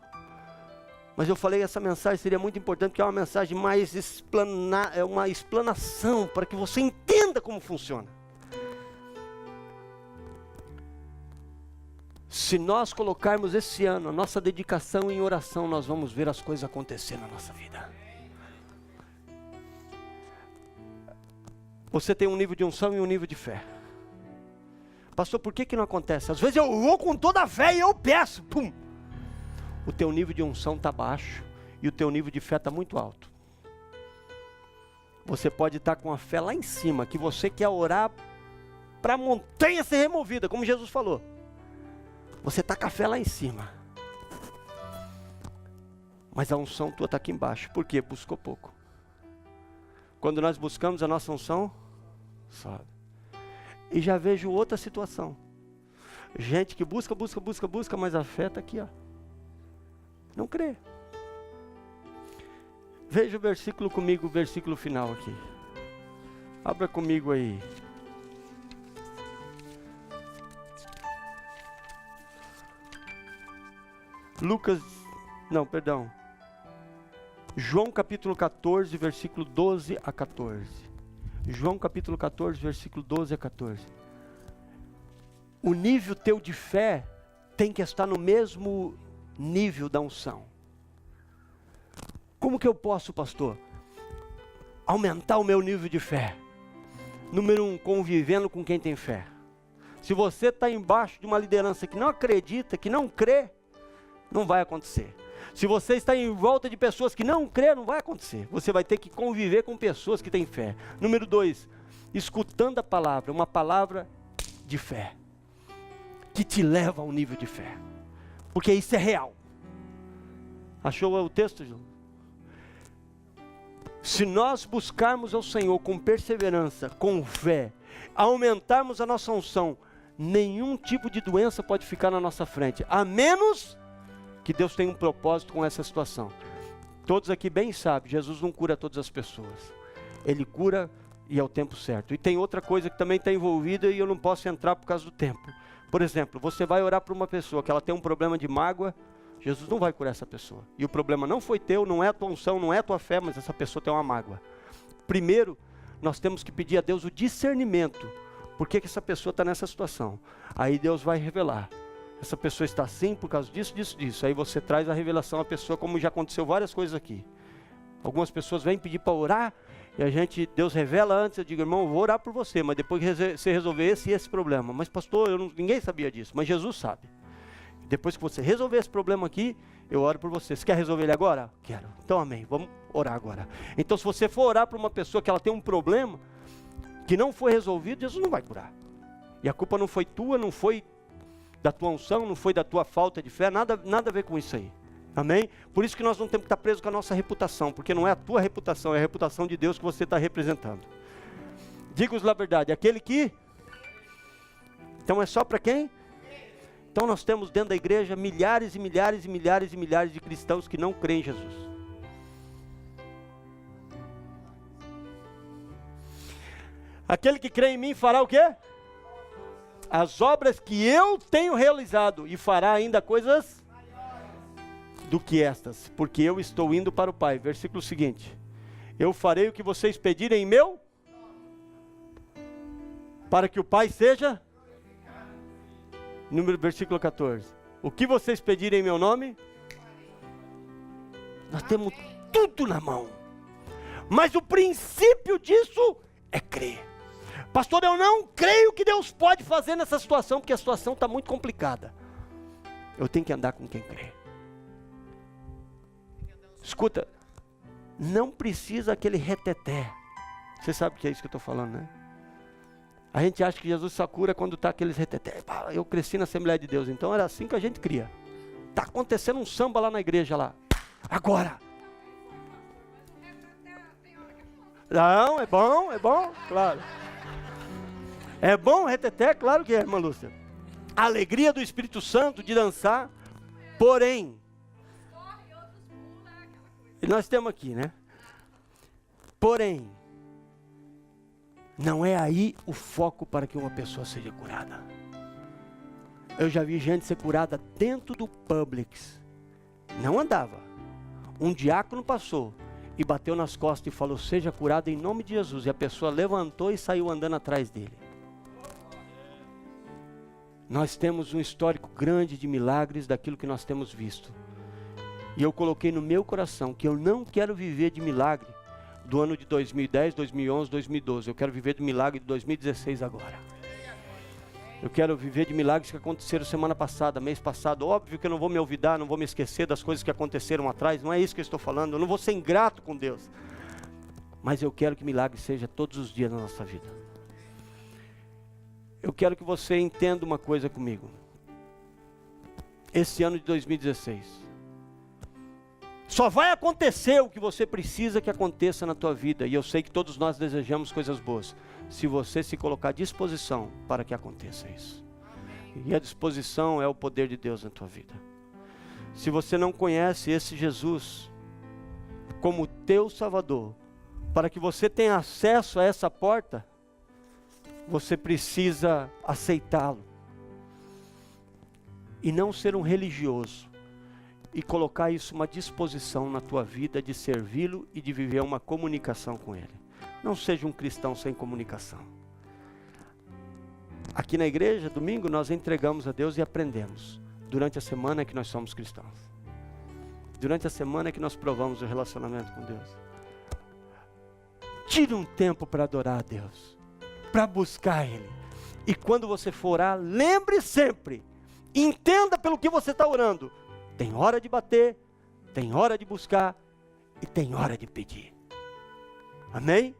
Mas eu falei, essa mensagem seria muito importante, porque é uma mensagem mais é uma explanação, para que você entenda como funciona. Se nós colocarmos esse ano a nossa dedicação em oração, nós vamos ver as coisas acontecer na nossa vida. Você tem um nível de unção e um nível de fé. Pastor, por que não acontece? Às vezes eu vou com toda a fé e eu peço, pum. O teu nível de unção está baixo e o teu nível de fé está muito alto. Você pode estar com a fé lá em cima, que você quer orar para a montanha ser removida, como Jesus falou. Você está com a fé lá em cima. Mas a unção tua está aqui embaixo. Por quê? Buscou pouco. Quando nós buscamos a nossa unção, sobe. E já vejo outra situação. Gente que busca, mas a fé está aqui, ó. Não crê. Veja o versículo comigo, o versículo final aqui. Abra comigo aí. João capítulo 14, versículo 12 a 14. João capítulo 14, versículo 12 a 14. O nível teu de fé tem que estar no mesmo nível da unção. Como que eu posso, pastor, aumentar o meu nível de fé? Número 1, convivendo com quem tem fé. Se você está embaixo de uma liderança que não acredita, que não crê, não vai acontecer. Se você está em volta de pessoas que não crê, não vai acontecer. Você vai ter que conviver com pessoas que têm fé. Número 2, escutando a palavra, uma palavra de fé, que te leva a um nível de fé. Porque isso é real. Achou o texto, João? Se nós buscarmos ao Senhor com perseverança, com fé, aumentarmos a nossa unção, nenhum tipo de doença pode ficar na nossa frente, a menos que Deus tenha um propósito com essa situação. Todos aqui bem sabem, Jesus não cura todas as pessoas. Ele cura e é o tempo certo. E tem outra coisa que também está envolvida e eu não posso entrar por causa do tempo. Por exemplo, você vai orar para uma pessoa que ela tem um problema de mágoa, Jesus não vai curar essa pessoa. E o problema não foi teu, não é a tua unção, não é a tua fé, mas essa pessoa tem uma mágoa. Primeiro, nós temos que pedir a Deus o discernimento. Por que essa pessoa está nessa situação? Aí Deus vai revelar. Essa pessoa está assim por causa disso, disso, disso. Aí você traz a revelação à pessoa, como já aconteceu várias coisas aqui. Algumas pessoas vêm pedir para orar, e Deus revela antes, eu digo, irmão, eu vou orar por você, mas depois você resolver esse e esse problema. Mas pastor, ninguém sabia disso, mas Jesus sabe. Depois que você resolver esse problema aqui, eu oro por você. Você quer resolver ele agora? Quero. Então amém, vamos orar agora. Então se você for orar para uma pessoa que ela tem um problema, que não foi resolvido, Jesus não vai curar. E a culpa não foi tua, não foi da tua unção, não foi da tua falta de fé, nada a ver com isso aí. Amém? Por isso que nós não temos que estar presos com a nossa reputação, porque não é a tua reputação, é a reputação de Deus que você está representando. Diga-os a verdade, aquele que... Então é só para quem? Então nós temos dentro da igreja milhares e milhares e milhares e milhares de cristãos que não creem em Jesus. Aquele que crê em mim fará o quê? As obras que eu tenho realizado, e fará ainda coisas do que estas, porque eu estou indo para o Pai. Versículo seguinte: eu farei o que vocês pedirem em meu, para que o Pai seja, versículo 14, o que vocês pedirem em meu nome, nós temos tudo na mão, mas o princípio disso é crer. Pastor, eu não creio que Deus pode fazer nessa situação, porque a situação está muito complicada. Eu tenho que andar com quem crê. Escuta, não precisa aquele reteté. Você sabe o que é isso que eu estou falando, né? A gente acha que Jesus só cura quando está aqueles reteté. Eu cresci na Assembleia de Deus, então era assim que a gente cria. Está acontecendo um samba lá na igreja lá. Agora. Não, é bom, claro. É bom reteté, claro que é, irmã Lúcia. A alegria do Espírito Santo de dançar, porém, e nós temos aqui, né? Porém, não é aí o foco para que uma pessoa seja curada. Eu já vi gente ser curada dentro do Publix. Não andava. Um diácono passou e bateu nas costas e falou, seja curado em nome de Jesus. E a pessoa levantou e saiu andando atrás dele. Nós temos um histórico grande de milagres daquilo que nós temos visto. E eu coloquei no meu coração que eu não quero viver de milagre do ano de 2010, 2011, 2012. Eu quero viver de milagre de 2016 agora. Eu quero viver de milagres que aconteceram semana passada, mês passado. Óbvio que eu não vou me olvidar, não vou me esquecer das coisas que aconteceram atrás. Não é isso que eu estou falando. Eu não vou ser ingrato com Deus. Mas eu quero que milagre seja todos os dias na nossa vida. Eu quero que você entenda uma coisa comigo. Esse ano de 2016, só vai acontecer o que você precisa que aconteça na tua vida. E eu sei que todos nós desejamos coisas boas, se você se colocar à disposição para que aconteça isso. E a disposição é o poder de Deus na tua vida. Se você não conhece esse Jesus como teu Salvador, para que você tenha acesso a essa porta, você precisa aceitá-lo. E não ser um religioso. E colocar isso uma disposição na tua vida de servi-lo e de viver uma comunicação com ele. Não seja um cristão sem comunicação. Aqui na igreja, domingo, nós entregamos a Deus e aprendemos. Durante a semana é que nós somos cristãos. Durante a semana é que nós provamos o relacionamento com Deus. Tire um tempo para adorar a Deus, para buscar Ele. E quando você for orar, lembre sempre, entenda pelo que você está orando. Tem hora de bater, tem hora de buscar e tem hora de pedir. Amém?